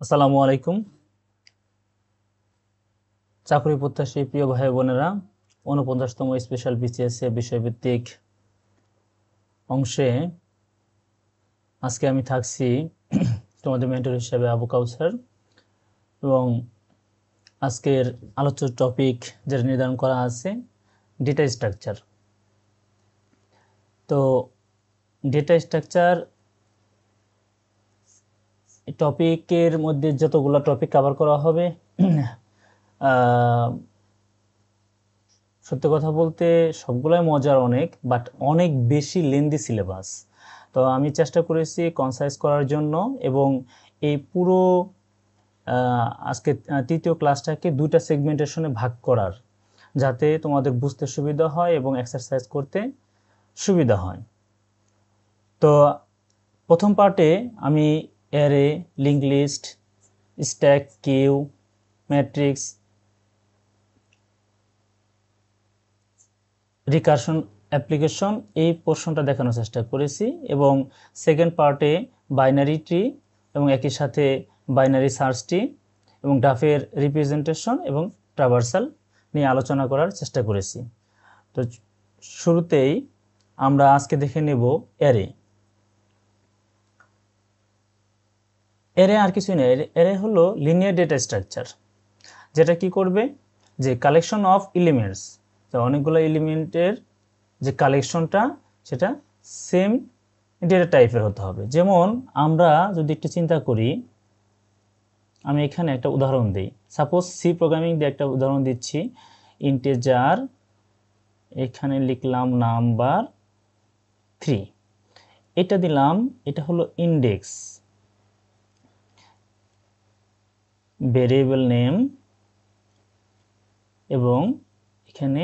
আসসালামু আলাইকুম। চাকরি প্রত্যাশী প্রিয় ভাই বোনেরা, ৪৯তম স্পেশাল বিসিএস বিষয়ভিত্তিক অংশে আজকে আমি থাকছি তোমাদের মেন্টর হিসেবে আবু কাউসার। এবং আজকের আলোচ্য টপিক যেটা নির্ধারণ করা আছে, ডেটা স্ট্রাকচার। তো ডেটা স্ট্রাকচার টপিকের মধ্যে যতগুলো টপিক কভার করা হবে, সত্যি কথা বলতে সবগুলোই মজার অনেক, বাট অনেক বেশি লেন্দি সিলেবাস। তো আমি চেষ্টা করেছি কনসাইজ করার জন্য, এবং এই পুরো আজকে তৃতীয় ক্লাসটাকে দুইটা সেগমেন্টেশনে ভাগ করার, যাতে তোমাদের বুঝতে সুবিধা হয় এবং এক্সারসাইজ করতে সুবিধা হয়। তো প্রথম পার্টে আমি array, link list, stack, queue, matrix, recursion application এই পোর্শনটা দেখানোর চেষ্টা করেছি, এবং সেকেন্ড পার্টে বাইনারি ট্রি এবং একই সাথে বাইনারি সার্চ ট্রি এবং গ্রাফের রিপ্রেজেন্টেশন এবং ট্রাভার্সাল নিয়ে আলোচনা করার চেষ্টা করেছি। তো শুরুতেই আমরা আজকে দেখে নেব অ্যারে। অ্যারে আর কিছুই না, অ্যারে হলো লিনিয়ার ডেটা স্ট্রাকচার, যেটা কি করবে, যে কালেকশন অফ এলিমেন্টস, তো অনেকগুলো এলিমেন্টের যে কালেকশনটা সেটা সেম ডেটা টাইপের হতে হবে। যেমন আমরা যদি একটু চিন্তা করি, আমি এখানে একটা উদাহরণ দিই। সাপোজ সি প্রোগ্রামিং দিয়ে একটা উদাহরণ দিচ্ছি। ইন্টিজার, এখানে লিখলাম নাম্বার 3, এটা দিলাম, এটা হলো ইন্ডেক্স, ভেরিয়েবল নেম, এবং এখানে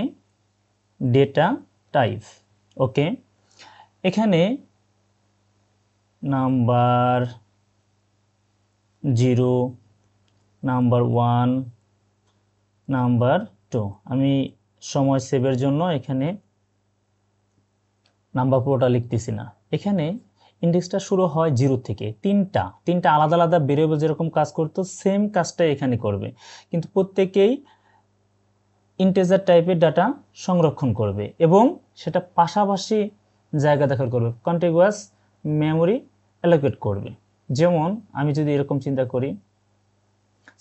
ডেটা টাইপ। ওকে, এখানে নাম্বার 0, নাম্বার 1, নাম্বার 2। আমি সময় সেভের জন্য এখানে নাম্বার পুরোটা লিখতেছি না। এখানে ইন্ডেক্সটা শুরু হয় 0 থেকে। তিনটা আলাদা আলাদা ভেরিয়েবল যেরকম কাজ করতো, সেম কাজটাই এখানে করবে, কিন্তু প্রত্যেকেই ইন্টিজার টাইপের ডাটা সংরক্ষণ করবে এবং সেটা পাশাপাশি জায়গা দখল করবে, কন্টিগুয়াস মেমোরি অ্যালোকেট করবে। যেমন আমি যদি এরকম চিন্তা করি,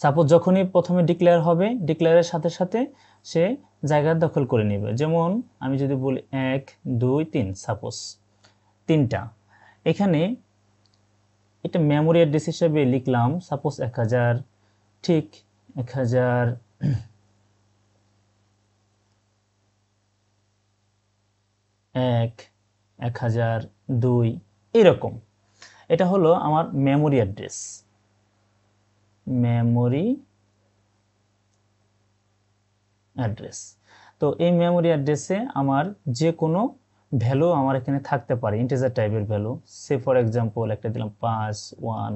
সাপোজ যখনই প্রথমে ডিক্লেয়ার হবে, ডিক্লেয়ারের সাথে সাথে সে জায়গা দখল করে নেবে। যেমন আমি যদি বলি 1, 2, 3, সাপোজ 3টা, এখানে এটা মেমোরি অ্যাড্রেস হিসেবে লিখলাম সাপোজ 1000, ঠিক 1000, 1, 1002, এরকম। এটা হলো আমার মেমোরি অ্যাড্রেস, মেমোরি অ্যাড্রেস। তো এই মেমোরি অ্যাড্রেসে আমার যে কোনো ভ্যালু আমার এখানে থাকতে পারে, ইন্টিজার টাইপের ভ্যালু। সে ফর এক্সাম্পল একটা দিলাম 5, 1,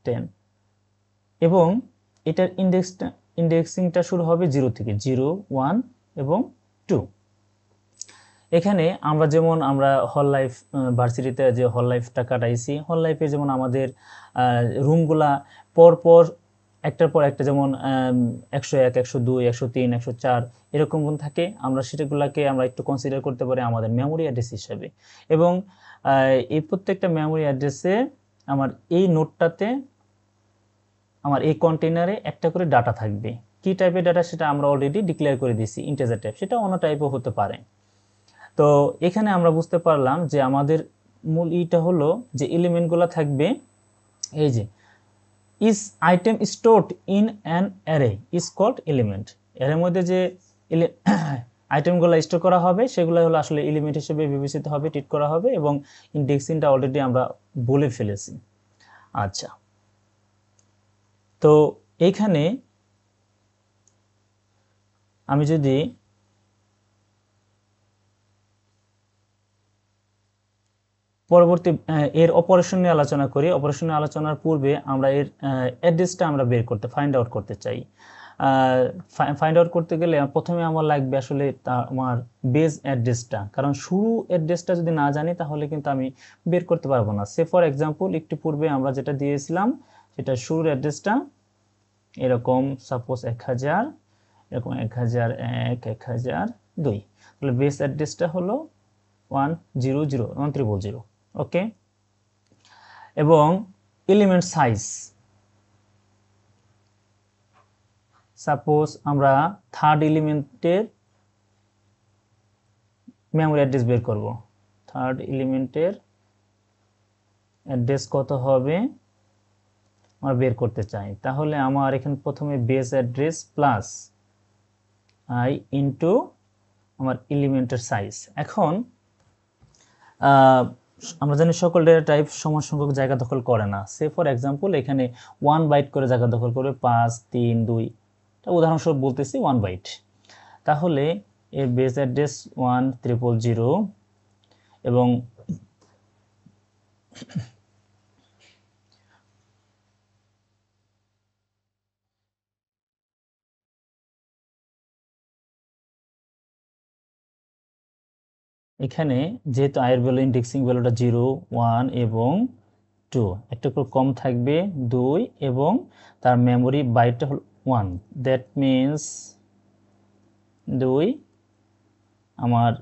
10, এবং এটার ইন্ডেক্সিংটা শুরু হবে 0 থেকে, 0, 1 এবং 2। এখানে আমরা যেমন আমরা হল লাইফ ভার্সিটিতে যে হল লাইফটা কাটাইছি, হল লাইফে যেমন আমাদের রুমগুলা পর একটার পর একটা, যেমন 101, 102, 103, 104 এরকম থাকে, আমরা সেটাগুলোকে আমরা একটু কনসিডার করতে পারি আমাদের মেমোরি অ্যাড্রেস হিসেবে। এবং এই প্রত্যেকটা মেমোরি অ্যাড্রেসে আমার এই নোটটাতে, আমার এই কন্টেনারে একটা করে ডাটা থাকবে। কি টাইপের ডাটা সেটা আমরা অলরেডি ডিক্লেয়ার করে দিয়েছি, ইন্টিজার টাইপ, সেটা অন্য টাইপও হতে পারে। তো এখানে আমরা বুঝতে পারলাম যে আমাদের মূল ইটা হলো যে এলিমেন্টগুলো থাকবে, এই যে is item stored in an array is called element. এর মধ্যে যে আইটেমগুলো স্টোর করা হবে সেগুলো হলো আসলে এলিমেন্ট হিসেবে বিবেচিত হবে, ট্রিট করা হবে, এবং ইন্ডেক্সিংটা অলরেডি আমরা বলে ফেলেছি। আচ্ছা, তো এইখানে আমি যদি পরবর্তী এর অপারেশন নিয়ে আলোচনা করি, অপারেশন নিয়ে আলোচনার পূর্বে আমরা এর অ্যাড্রেসটা আমরা বের করতে, ফাইন্ড আউট করতে চাই। ফাইন্ড আউট করতে গেলে প্রথমে আমার লাগবে আসলে আমার বেস অ্যাড্রেসটা, কারণ শুরু অ্যাড্রেসটা যদি না জানি তাহলে কিন্তু আমি বের করতে পারবো না। সে ফর এক্সাম্পল একটু পূর্বে আমরা যেটা দিয়েছিলাম সেটা শুরুর অ্যাড্রেসটা এরকম সাপোজ 1000, এরকম 1001, 1002, তাহলে বেস অ্যাড্রেসটা হলো 100, ওকে। এবং এলিমেন্ট সাইজ, সাপোজ আমরা থার্ড এলিমেন্টের মেমোরি অ্যাড্রেস বের করব। থার্ড এলিমেন্টের অ্যাড্রেস কত হবে আমরা বের করতে চাই, তাহলে আমার এখানে প্রথমে base address plus I into আমার এলিমেন্টের সাইজ। এখন আমরা জানি সকল ডেটা টাইপ সমান সংখ্যক জায়গা দখল করে না। সে ফর এক্সাম্পল এখানে 1 বাইট করে জায়গা দখল করবে 5, 3, 2, এটা উদাহরণস্বরূপ বলতেছি 1 বাইট। তাহলে এর বেস অ্যাড্রেস 1000 এবং এখানে যেহেতু আয়ের ভ্যালু ইন্ডেক্সিং ভ্যালুটা 0, 1 এবং 2, একটা করে কম থাকবে 2 এবং তার মেমোরি বাইটটা হলো 1, দ্যাট মিনস 2 আমার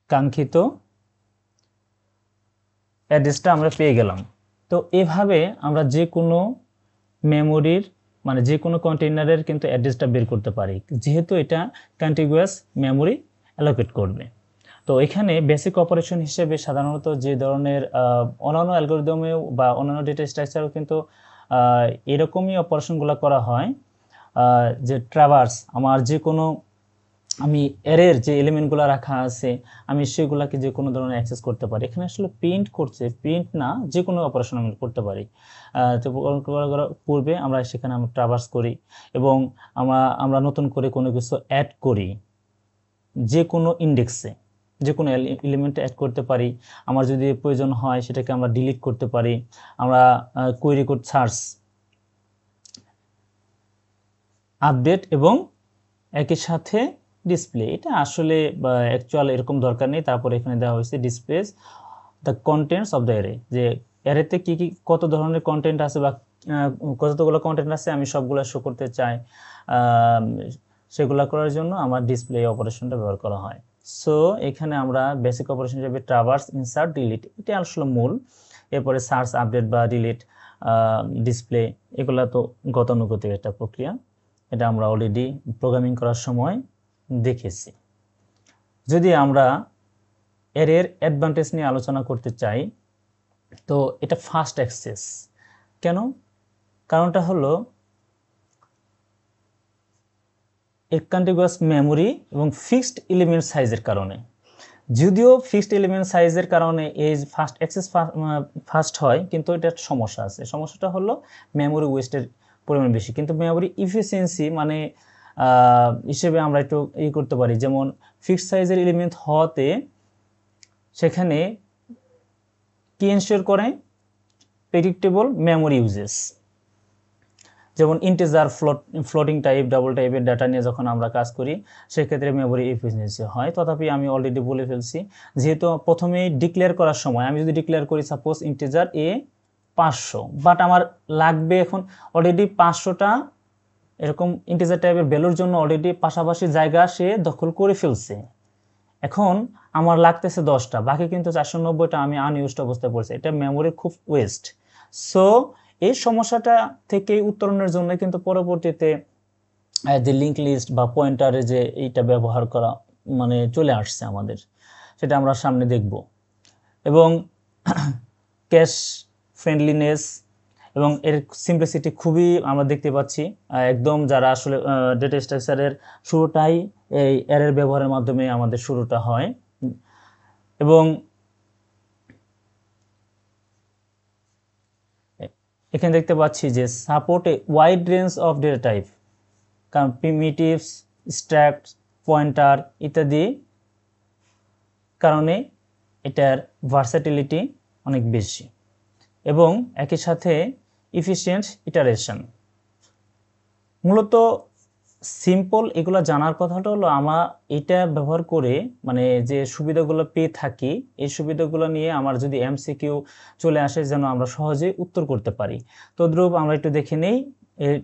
কাঙ্ক্ষিত অ্যাড্রেসটা আমরা পেয়ে গেলাম। তো এভাবে আমরা যে কোনো মেমোরির মানে যে কোনো কন্টেইনারের কিন্তু অ্যাড্রেসটা বের করতে পারি, যেহেতু এটা কন্টিগুয়াস মেমোরি অ্যালোকেট করবে। তো এখানে বেসিক অপারেশন হিসেবে সাধারণত যে ধরনের অন্যান্য অ্যালগরিদমেও বা অন্যান্য ডেটা স্ট্রাকচারও কিন্তু এরকমই অপারেশনগুলো করা হয়, যে ট্রাভার্স আমার যে কোনো আমি অ্যারের যে এলিমেন্টগুলো রাখা আছে আমি সেগুলোকে যে কোনো ধরনের অ্যাক্সেস করতে পারি। এখানে আসলে প্রিন্ট করছে, প্রিন্ট না, যে কোনো অপারেশন আমি করতে পারি। তো পূর্বে আমরা সেখানে আমরা ট্রাভার্স করি এবং আমরা নতুন করে কোনো কিছু অ্যাড করি, যে কোনো ইন্ডেক্সে যে কোনো এলিমেন্টে অ্যাড করতে পারি। আমার যদি প্রয়োজন হয় সেটাকে আমরা ডিলিট করতে পারি। আমরা কোয়েরি কোড সার্চ, আপডেট এবং একই সাথে ডিসপ্লে, এটা আসলে অ্যাকচুয়াল এরকম দরকার নেই। তারপরে এখানে দেওয়া হয়েছে displace the contents of the array, যে অ্যারেতে কি কি কত ধরনের কন্টেন্ট আছে বা কতগুলো কন্টেন্ট আছে আমি সবগুলো শো করতে চাই, সেগুলো করার জন্য আমার ডিসপ্লে অপারেশনটা ব্যবহার করা হয়। সো এখানে আমরা বেসিক অপারেশন হিসেবে ট্রাভার্স, ইনসার্ট, ডিলিট, এটা আসলে মূল। এরপরে সার্চ, আপডেট বা ডিলিট, ডিসপ্লে, এগুলো তো গতানুগতিক একটা প্রক্রিয়া, এটা আমরা অলরেডি প্রোগ্রামিং করার সময় দেখেছি। যদি আমরা অ্যারের অ্যাডভান্টেজ নিয়ে আলোচনা করতে চাই, তো এটা ফাস্ট অ্যাক্সেস। কেন? কারণটা হলো এর কন্টিগুয়াস মেমোরি এবং ফিক্সড এলিমেন্ট সাইজের কারণে। যদিও ফিক্সড এলিমেন্ট সাইজের কারণে এই ফাস্ট অ্যাক্সেস ফাস্ট হয়, কিন্তু এটা একটা সমস্যা আছে। সমস্যাটা হলো মেমোরি ওয়েস্টের পরিমাণ বেশি। কিন্তু মেমোরি ইফিসিয়েন্সি মানে হিসেবে আমরা একটু করতে পারি, যেমন ফিক্সড সাইজের এলিমেন্ট হওয়াতে সেখানে কি এনশিওর করে, প্রেডিক্টেবল মেমোরি ইউজেস। যেমন ইন্টিজার, ফ্লোটিং টাইপ, ডাবল টাইপের ডাটা নিয়ে যখন আমরা কাজ করি সেক্ষেত্রে মেমোরি এফিসিয়েন্সি হয়। তথাপি আমি অলরেডি বলে ফেলছি, যেহেতু প্রথমেই ডিক্লেয়ার করার সময় আমি যদি ডিক্লেয়ার করি সাপোজ ইন্টিজার এ 500, বাট আমার লাগবে এখন অলরেডি 500টা এরকম ইন্টিজার টাইপের ভ্যালুর জন্য অলরেডি পাশাপাশি জায়গা সে দখল করে ফেলছে। এখন আমার লাগতেছে 10টা, বাকি কিন্তু 490টা আমি আনইউজড অবস্থায় পড়ছে। এটা মেমোরির খুব ওয়েস্ট। সো এই সমস্যাটা থেকে উত্তরণের জন্য কিন্তু পরবর্তীতে যে লিঙ্ক লিস্ট বা পয়েন্টারে যে এইটা ব্যবহার করা মানে চলে আসছে আমাদের, সেটা আমরা সামনে দেখব। এবং ক্যাশ ফ্রেন্ডলিনেস এবং এর সিম্পলিসিটি খুবই আমরা দেখতে পাচ্ছি। একদম যারা আসলে ডেটা স্ট্রাকচারের শুরুটাই এই অ্যারের ব্যবহারের মাধ্যমে আমাদের শুরুটা হয়। এবং এখানে দেখতে পাচ্ছি যে support a wide range of data type, কারণ প্রিমিটিভস, স্ট্যাক, পয়েন্টার ইত্যাদি কারণে এটার ভার্সাটিলিটি অনেক বেশি এবং একই সাথে ইফিশিয়েন্ট ইটারেশন। মূলত সিম্পল এগুলো জানার কথাটা হলো আমার এটা ব্যবহার করে মানে যে সুবিধাগুলো পেয়ে থাকি এই সুবিধাগুলো নিয়ে আমার যদি এমসিকিউ চলে আসে যেন আমরা সহজে উত্তর করতে পারি। তদ্রূপ আমরা একটু দেখে নেই এর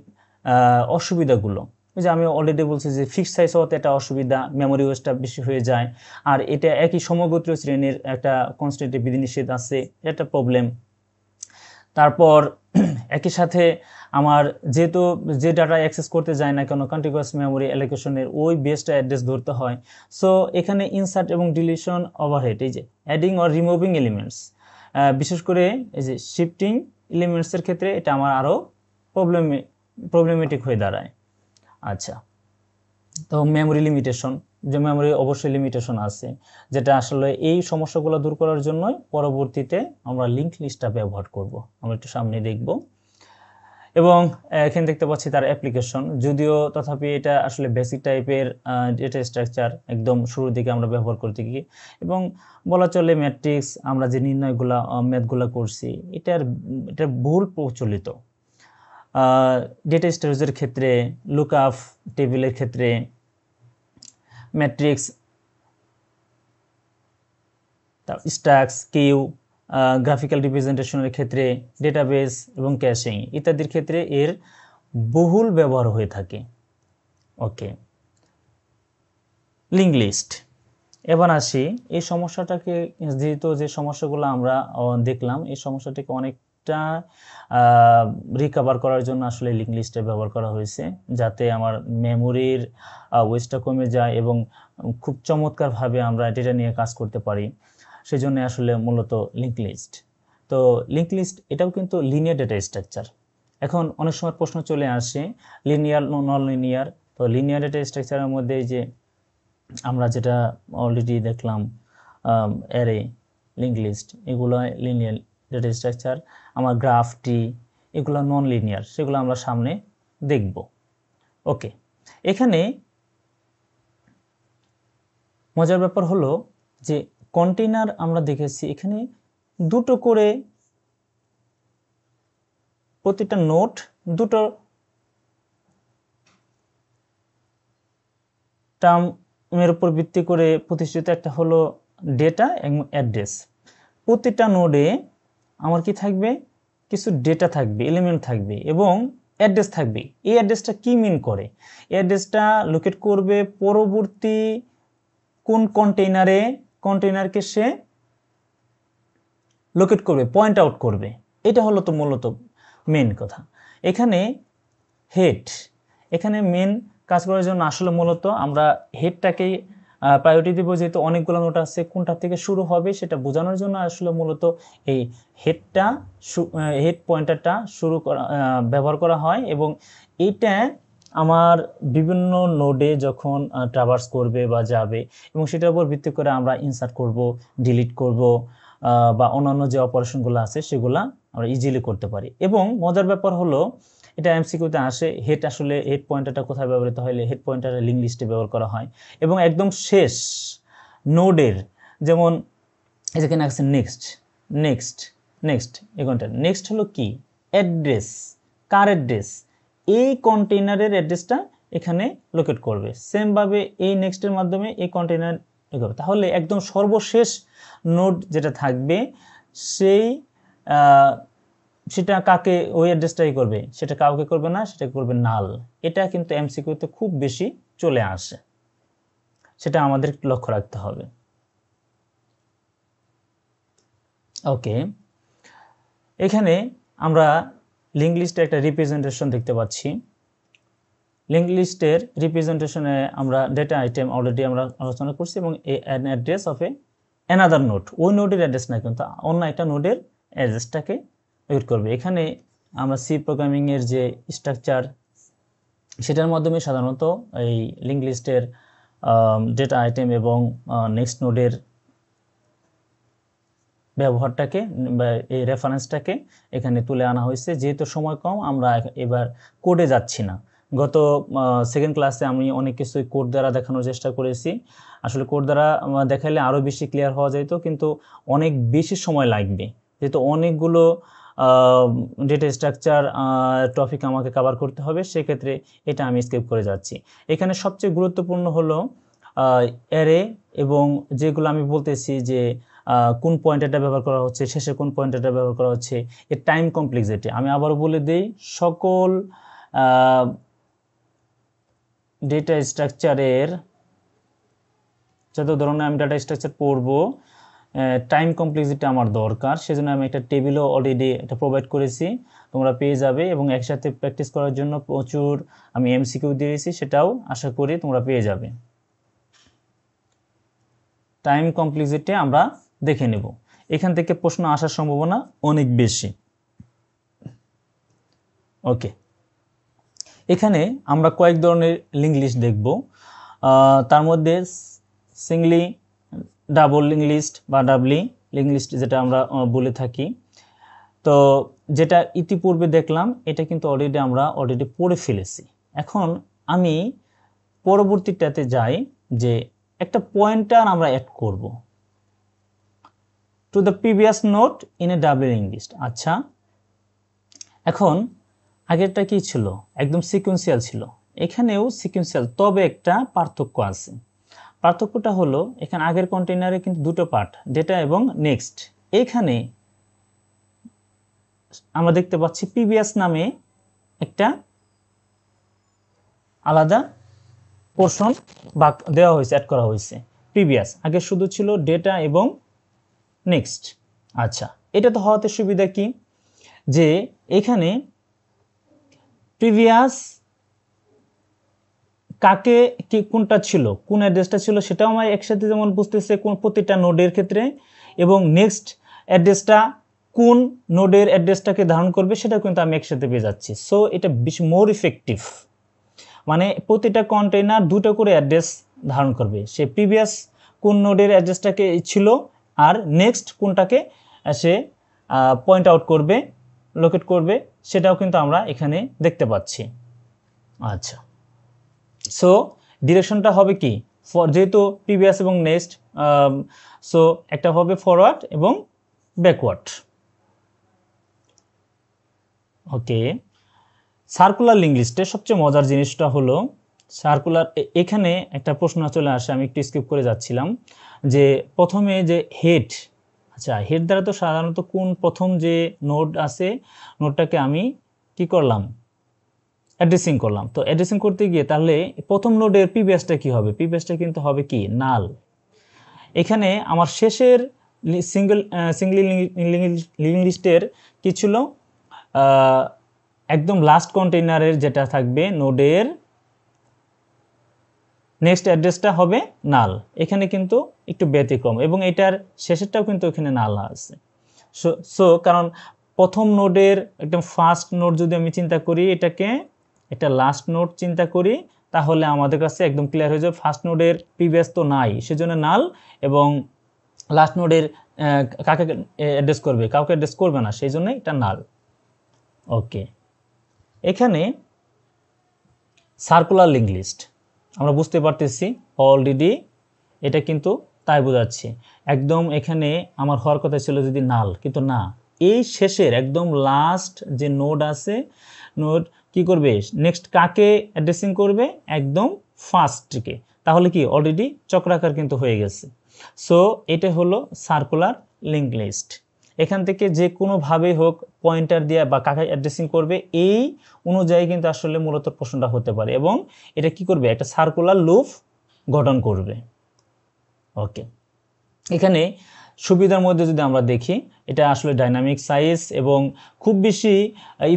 অসুবিধাগুলো। ওই যে আমি অলরেডি বলছি যে ফিক্সড সাইজ হওয়াতে একটা অসুবিধা, মেমোরি ওয়েস্টটা বেশি হয়ে যায়, আর এটা একই সমগোত্রীয় শ্রেণীর একটা কনস্ট্যান্ট বিধিনিষেধ আছে, এটা প্রবলেম। তারপর একই সাথে আমার যেহেতু যে ডাটা অ্যাক্সেস করতে যায় না কেন কন্টিগুয়াস মেমোরি অ্যালোকেশনের ওই বেসটা অ্যাড্রেস ধরতে হয়। সো এখানে ইনসার্ট এবং ডিলিশন ওভারহেড, এই যে অ্যাডিং অর রিমুভিং এলিমেন্টস, বিশেষ করে এই যে শিফটিং এলিমেন্টসের ক্ষেত্রে এটা আমার আরও প্রবলেমেটিক হয়ে দাঁড়ায়। আচ্ছা, তো মেমোরি লিমিটেশন, যে মেমোরি অবশ্যই লিমিটেশন আছে, যেটা আসলে এই সমস্যাগুলো দূর করার জন্যই পরবর্তীতে আমরা লিঙ্ক লিস্টটা ব্যবহার করব, আমরা একটু সামনে দেখব। এবং এখানে দেখতে পাচ্ছি তার অ্যাপ্লিকেশন, যদিও তথাপি এটা আসলে বেসিক টাইপের ডেটা স্ট্রাকচার, একদম শুরুর দিকে আমরা ব্যবহার করতে গিয়ে, এবং বলা চলে ম্যাট্রিক্স আমরা যে নির্ণয়গুলা ম্যাথগুলো করছি এটা ভুল প্রচলিত। ডেটা স্টোরেজের ক্ষেত্রে, লুকআপ টেবিলের ক্ষেত্রে, ম্যাট্রিক্স, স্ট্যাক্স, কিউ, গ্রাফিক্যাল রিপ্রেজেন্টেশনের ক্ষেত্রে, ডেটাবেস এবং ক্যাশিং ইত্যাদির ক্ষেত্রে এর বহুল ব্যবহার হয়ে থাকে। ওকে, লিঙ্ক লিস্ট। এবার আসি এই সমস্যাটাকে, যেহেতু যে সমস্যাগুলো আমরা দেখলাম এই সমস্যাটাকে অনেকটা রিকভার করার জন্য আসলে লিঙ্ক লিস্টের ব্যবহার করা হয়েছে, যাতে আমার মেমোরির ওয়েস্টটা কমে যায় এবং খুব চমৎকারভাবে আমরা ডেটা নিয়ে কাজ করতে পারি। সেই জন্য আসলে মূলত লিঙ্ক লিস্ট। তো লিঙ্ক লিস্ট এটাও কিন্তু লিনিয়ার ডেটা স্ট্রাকচার। এখন অনেক সময় প্রশ্ন চলে আসে লিনিয়ার নন লিনিয়ার। তো লিনিয়ার ডেটা স্ট্রাকচারের মধ্যে যে আমরা যেটা অলরেডি দেখলাম অ্যারে, লিঙ্ক লিস্ট, এগুলো লিনিয়ার ডেটা স্ট্রাকচার। আমার গ্রাফ ট্রি এগুলো নন লিনিয়ার, সেগুলো আমরা সামনে দেখব। ওকে, এখানে মজার ব্যাপার হলো যে কন্টেইনার আমরা দেখেছি এখানে দুটো করে, প্রতিটা নোট দুটো টার্মের উপর ভিত্তি করে প্রতিষ্ঠিত, একটা হলো ডেটা এবং অ্যাড্রেস। প্রতিটা নোডে আমার কি থাকবে, কিছু ডেটা থাকবে, এলিমেন্ট থাকবে এবং অ্যাড্রেস থাকবে। এই অ্যাড্রেসটা কি মিন করে, এই অ্যাড্রেসটা লোকেট করবে পরবর্তী কোন কন্টেইনারকে সে লোকেট করবে, পয়েন্ট আউট করবে। এটা হলো তো মূলত মেন কথা। এখানে এখানে মেন কাজ করার জন্য আসলে মূলত আমরা হেডটাকেই প্রায়োরিটি দেব, যেহেতু অনেকগুলো নোট আছে, কোনটা থেকে শুরু হবে সেটা বোঝানোর জন্য আসলে মূলত এই হেড পয়েন্টারটা ব্যবহার করা হয়। এবং এইটা আমার বিভিন্ন নোডে যখন ট্রাভার্স করবে বা যাবে এবং সেটার উপর ভিত্তি করে আমরা ইনসার্ট করব, ডিলিট করব বা অন্যান্য যে অপারেশনগুলো আছে সেগুলো আমরা ইজিলি করতে পারি। এবং মজার ব্যাপার হলো এটা এমসিকিউতে আসে, হেড পয়েন্টারটা কোথায় ব্যবহৃত হয়, হেড পয়েন্টারে লিঙ্ক লিস্টে ব্যবহার করা হয়। এবং একদম শেষ নোডের, যেমন এখানে আছে নেক্সট এখানটা নেক্সট হলো কি, অ্যাড্রেস, কার অ্যাড্রেস, এই কন্টেইনারের অ্যাড্রেসটা এখানে লোকেট করবে। সেমভাবে এই নেক্সটের মাধ্যমে এই কন্টেইনার করবে। তাহলে একদম সর্বশেষ নোড যেটা থাকবে সেটা কাকে, ওই অ্যাড্রেসটাই করবে, সেটা কাউকে করবে না, সেটা করবে নাল। এটা কিন্তু এমসিকিউতে খুব বেশি চলে আসে, সেটা আমাদের লক্ষ্য রাখতে হবে। ওকে, এখানে আমরা লিঙ্ক লিস্টের একটা রিপ্রেজেন্টেশন দেখতে পাচ্ছি। লিঙ্ক লিস্টের রিপ্রেজেন্টেশনে আমরা ডেটা আইটেম অলরেডি আমরা আলোচনা করছি এবং an address of another node, ওই নোডের অ্যাড্রেস না কিন্তু অন্য একটা নোডের অ্যাড্রেসটাকে লোড করবে। এখানে আমরা সি প্রোগ্রামিংয়ের যে স্ট্রাকচার সেটার মাধ্যমে সাধারণত এই লিঙ্ক লিস্টের ডেটা আইটেম এবং নেক্সট নোডের ব্যবহারটাকে বা এই রেফারেন্সটাকে এখানে তুলে আনা হয়েছে। যেহেতু সময় কম আমরা এবার কোডে যাচ্ছি না। গত সেকেন্ড ক্লাসে আমি অনেক কিছুই কোড দ্বারা দেখানোর চেষ্টা করেছি। আসলে কোড দ্বারা দেখালে আরও বেশি ক্লিয়ার হওয়া যেত, কিন্তু অনেক বেশি সময় লাগবে, যেহেতু অনেকগুলো ডেটা স্ট্রাকচার টপিক আমাকে কভার করতে হবে, সেক্ষেত্রে এটা আমি স্কিপ করে যাচ্ছি। এখানে সবচেয়ে গুরুত্বপূর্ণ হলো অ্যারে, এবং যেগুলো আমি বলতেছি যে কোন পয়েন্টারটা ব্যবহার করা হচ্ছে, শেষে কোন পয়েন্টারটা ব্যবহার করা হচ্ছে, এর টাইম কমপ্লেক্সিটি। আমি আবারও বলে দিই, সকল ডেটা স্ট্রাকচারের যত ধরনের আমি ডাটা স্ট্রাকচার পড়বো, টাইম কমপ্লেক্সিটি আমার দরকার, সেজন্য আমি একটা টেবিলও অলরেডি এটা প্রোভাইড করেছি, তোমরা পেয়ে যাবে। এবং একসাথে প্র্যাকটিস করার জন্য প্রচুর আমি এমসিকিউ দিয়েছি, সেটাও আশা করি তোমরা পেয়ে যাবে। টাইম কমপ্লেক্সিটি আমরা দেখে নেব, এখান থেকে প্রশ্ন আসার সম্ভাবনা অনেক বেশি। ওকে, এখানে আমরা কয়েক ধরনের লিঙ্ক লিস্ট দেখব, তার মধ্যে সিঙ্গলি, ডাবল লিঙ্ক লিস্ট বা ডাবলি লিঙ্ক লিস্ট যেটা আমরা বলে থাকি। তো যেটা ইতিপূর্বে দেখলাম এটা কিন্তু আমরা অলরেডি পড়ে ফেলেছি। এখন আমি পরবর্তীটাতে যাই যে একটা পয়েন্টার আমরা অ্যাড করব to the previous node in a double link list. আচ্ছা, এখন আগেরটা কি ছিল, একদম সিকোয়েন্সিয়াল ছিল, এখানেও সিকোয়েন্সিয়াল, তবে একটা পার্থক্য আছে। পার্থক্যটা হলো এখানে আগের কন্টেইনারে কিন্তু দুটো পার্ট, ডেটা এবং নেক্সট। এখানে আমরা দেখতে পাচ্ছি প্রিভিয়াস নামে একটা আলাদা পোর্শন বা দেওয়া হয়েছে, অ্যাড করা হয়েছে। প্রিভিয়াস আগে শুধু ছিল ডেটা এবং নেক্সট। আচ্ছা, এটা তো হওয়াতে সুবিধা কি, যে এখানে প্রিভিয়াস কাকে কি কোনটা ছিল, কোন অ্যাড্রেসটা ছিল, সেটাও আমার একসাথে যেমন বুঝতেছে কোন প্রতিটা নোডের ক্ষেত্রে, এবং নেক্সট অ্যাড্রেসটা কোন নোডের অ্যাড্রেসটাকে ধারণ করবে সেটাও কিন্তু আমি একসাথে পেয়ে যাচ্ছি। সো এটা বেশি মোর ইফেক্টিভ, মানে প্রতিটা কন্টেইনার দুটো করে অ্যাড্রেস ধারণ করবে, সে প্রিভিয়াস কোন নোডের অ্যাড্রেসটাকে ছিল আর নেক্সট কোনটাকে সে পয়েন্ট আউট করবে, লোকেট করবে, সেটাও কিন্তু আমরা এখানে দেখতে পাচ্ছি। আচ্ছা, সো ডিরেকশনটা হবে কি, যেহেতু প্রিভিয়াস এবং নেক্সট, সো একটা হবে ফরওয়ার্ড এবং ব্যাকওয়ার্ড। ওকে, সার্কুলার লিঙ্ক লিস্টে সবচেয়ে মজার জিনিসটা হলো সার্কুলার, এখানে একটা প্রশ্ন চলে আসে, আমি একটু স্কিপ করে যাচ্ছিলাম, যে প্রথমে যে হেড, আচ্ছা হেড দ্বারা তো সাধারণত কোন প্রথম যে নোড আছে নোডটাকে আমি কি করলাম, অ্যাড্রেসিং করলাম। তো অ্যাড্রেসিং করতে গিয়ে তাহলে প্রথম নোডের প্রিভিয়াসটা কি হবে, প্রিভিয়াসটা কিন্তু হবে কি নাল। এখানে আমার শেষের সিঙ্গলি লিঙ্ক লিস্টের কি ছিল, একদম লাস্ট কন্টেইনারের যেটা থাকবে নোডের নেক্সট অ্যাড্রেসটা হবে নাল, এখানে কিন্তু একটু ব্যতিক্রম, এবং এটার শেষেরটাও কিন্তু এখানে নাল আছে। সো কারণ প্রথম নোডের একদম ফার্স্ট নোড যদি আমি চিন্তা করি, এটাকে একটা লাস্ট নোড চিন্তা করি, তাহলে আমাদের কাছে একদম ক্লিয়ার হয়ে যাবে ফার্স্ট নোডের প্রিভিয়াস তো নাই, সেজন্য নাল, এবং লাস্ট নোডের কাকে অ্যাড্রেস করবে, কাউকে অ্যাড্রেস করবে না, সেই জন্য এটা নাল। ওকে, এখানে সার্কুলার লিঙ্ক লিস্ট আমরা বুঝতে পারতেছি অলরেডি, এটা কিন্তু তাই বোঝাচ্ছে একদম এখানে আমার হওয়ার কথা ছিল যদি নাল, কিন্তু না, এই শেষের একদম লাস্ট যে নোড আছে, নোড কি করবে, নেক্সট কাকে অ্যাড্রেসিং করবে, একদম ফার্স্টকে, তাহলে কি অলরেডি চক্রাকার কিন্তু হয়ে গেছে। সো এটা হলো সার্কুলার লিঙ্ক লিস্ট। এখান থেকে যে কোনোভাবে হোক পয়েন্টার দিয়ে বা কাকে অ্যাড্রেসিং করবে, এই অনুযায়ী কিন্তু আসলে মূলত প্রশ্নটা হতে পারে, এবং এটা কি করবে, একটা সার্কুলার লুপ গঠন করবে। ওকে, এখানে সুবিধার মধ্যে যদি আমরা দেখি, এটা আসলে ডাইনামিক সাইজ এবং খুব বেশি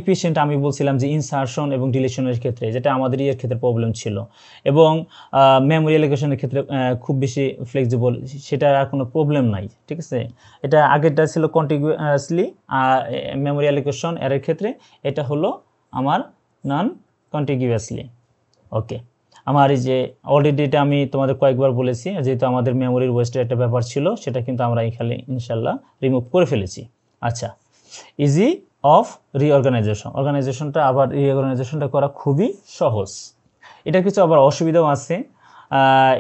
ইফিশিয়েন্ট, আমি বলছিলাম যে ইনসারশন এবং ডিলিশনের ক্ষেত্রে, যেটা আমাদের এর ক্ষেত্রে প্রবলেম ছিল, এবং মেমোরি অ্যালোকেশনের ক্ষেত্রে খুব বেশি ফ্লেক্সিবল, সেটা আর কোনো প্রবলেম নাই। ঠিক আছে, এটা আগেরটা ছিল কন্টিনিউয়াসলি মেমোরি অ্যালোকেশন, এর ক্ষেত্রে এটা হলো আমার নন কন্টিনিউয়াসলি। ওকে, আমার এই যে অলরেডি এটা আমি তোমাদের কয়েকবার বলেছি, যেহেতু আমাদের মেমোরির ওয়েস্টের একটা ব্যাপার ছিল, সেটা কিন্তু আমরা এখানে ইনশাল্লাহ রিমুভ করে ফেলেছি। আচ্ছা, ইজি অফ অর্গানাইজেশনটা আবার রিঅর্গানাইজেশনটা করা খুবই সহজ। এটার কিছু আবার অসুবিধাও আছে,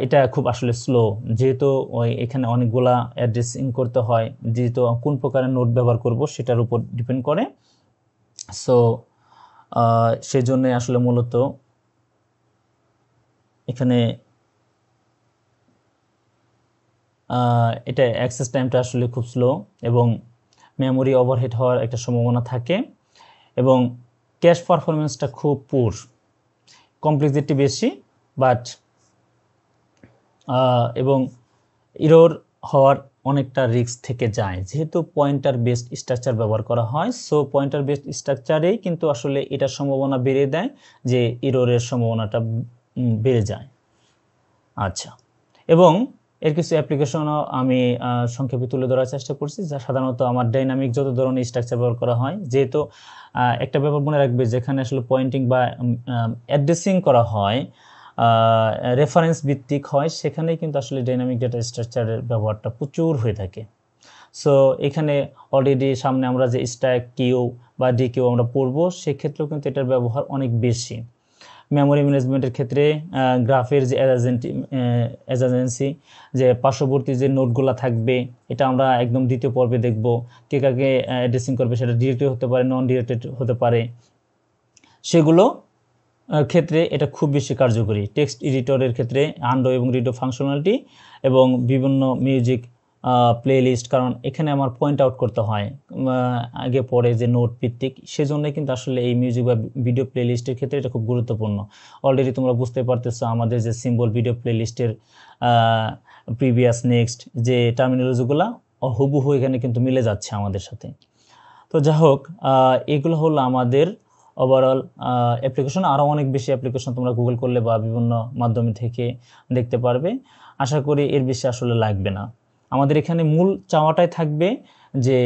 এটা খুব আসলে স্লো, যেহেতু ওই এখানে অনেকগুলা অ্যাড্রেসিং করতে হয়, যেহেতু কোন প্রকারের নোট ব্যবহার করব সেটার উপর ডিপেন্ড করে। সো সেজন্যই আসলে মূলত এখানে এটা অ্যাক্সেস টাইমটা আসলে খুব স্লো এবং মেমোরি ওভারহেড হওয়ার একটা সম্ভাবনা থাকে এবং ক্যাশ পারফরমেন্সটা খুব পুর, কমপ্লেক্সিটি বেশি বাট এবং ইরোর হওয়ার অনেকটা রিস্ক থেকে যায়, যেহেতু পয়েন্টার বেসড স্ট্রাকচার ব্যবহার করা হয়। সো পয়েন্টার বেসড স্ট্রাকচারেই কিন্তু আসলে এটার সম্ভাবনা বেড়ে দেয় যে ইরোরের সম্ভাবনাটা বেড়ে যায়। আচ্ছা, এবং এর কিছু অ্যাপ্লিকেশনও আমি সংক্ষেপে তুলে ধরার চেষ্টা করছি, যা সাধারণত আমার ডাইনামিক যত ধরনের স্ট্রাকচার ব্যবহার করা হয়, যেহেতু একটা ব্যাপার মনে রাখবে, যেখানে আসলে পয়েন্টিং বা অ্যাড্রেসিং করা হয় রেফারেন্স ভিত্তিক হয়, সেখানেই কিন্তু আসলে ডাইনামিক ডেটা স্ট্রাকচারের ব্যবহারটা প্রচুর হয়ে থাকে। সো এখানে অলরেডি সামনে আমরা যে স্ট্যাক কিউ বা ডি কিউ আমরা পড়বো, সেক্ষেত্রেও কিন্তু এটার ব্যবহার অনেক বেশি। মেমোরি ম্যানেজমেন্টের ক্ষেত্রে গ্রাফের যে অ্যাডজেন্সি, যে পার্শ্ববর্তী যে নোটগুলো থাকবে, এটা আমরা একদম দ্বিতীয় পর্বে দেখব। কে কাকে অ্যাড্রেসিং করবে, সেটা ডিরেক্টেড হতে পারে, নন ডিরেক্টেড হতে পারে, সেগুলো ক্ষেত্রে এটা খুব বেশি কার্যকরী। টেক্সট এডিটরের ক্ষেত্রে আনডো এবং রিডো ফাংশনালিটি এবং বিভিন্ন মিউজিক প্লেলিস্ট, কারণ এখানে আমার পয়েন্ট আউট করতে হয় আগে পরে যে নোট ভিত্তিক, সেজন্যই কিন্তু আসলে এই মিউজিক বা ভিডিও প্লেলিস্টের ক্ষেত্রে এটা খুব গুরুত্বপূর্ণ। অলরেডি তোমরা বুঝতে পারতেছো আমাদের যে সিম্বল ভিডিও প্লেলিস্টের প্রিভিয়াস নেক্সট যে টার্মিনোলজিগুলো হুবহু এখানে কিন্তু মিলে যাচ্ছে আমাদের সাথে। তো যাই হোক, এগুলো হলো আমাদের ওভারঅল অ্যাপ্লিকেশন। আরও অনেক বেশি অ্যাপ্লিকেশন তোমরা গুগল করলে বা বিভিন্ন মাধ্যম থেকে দেখতে পারবে। আশা করি এর বেশি আসলে লাগবে না। আমাদের এখানে মূল চাওয়াটাই থাকবে যে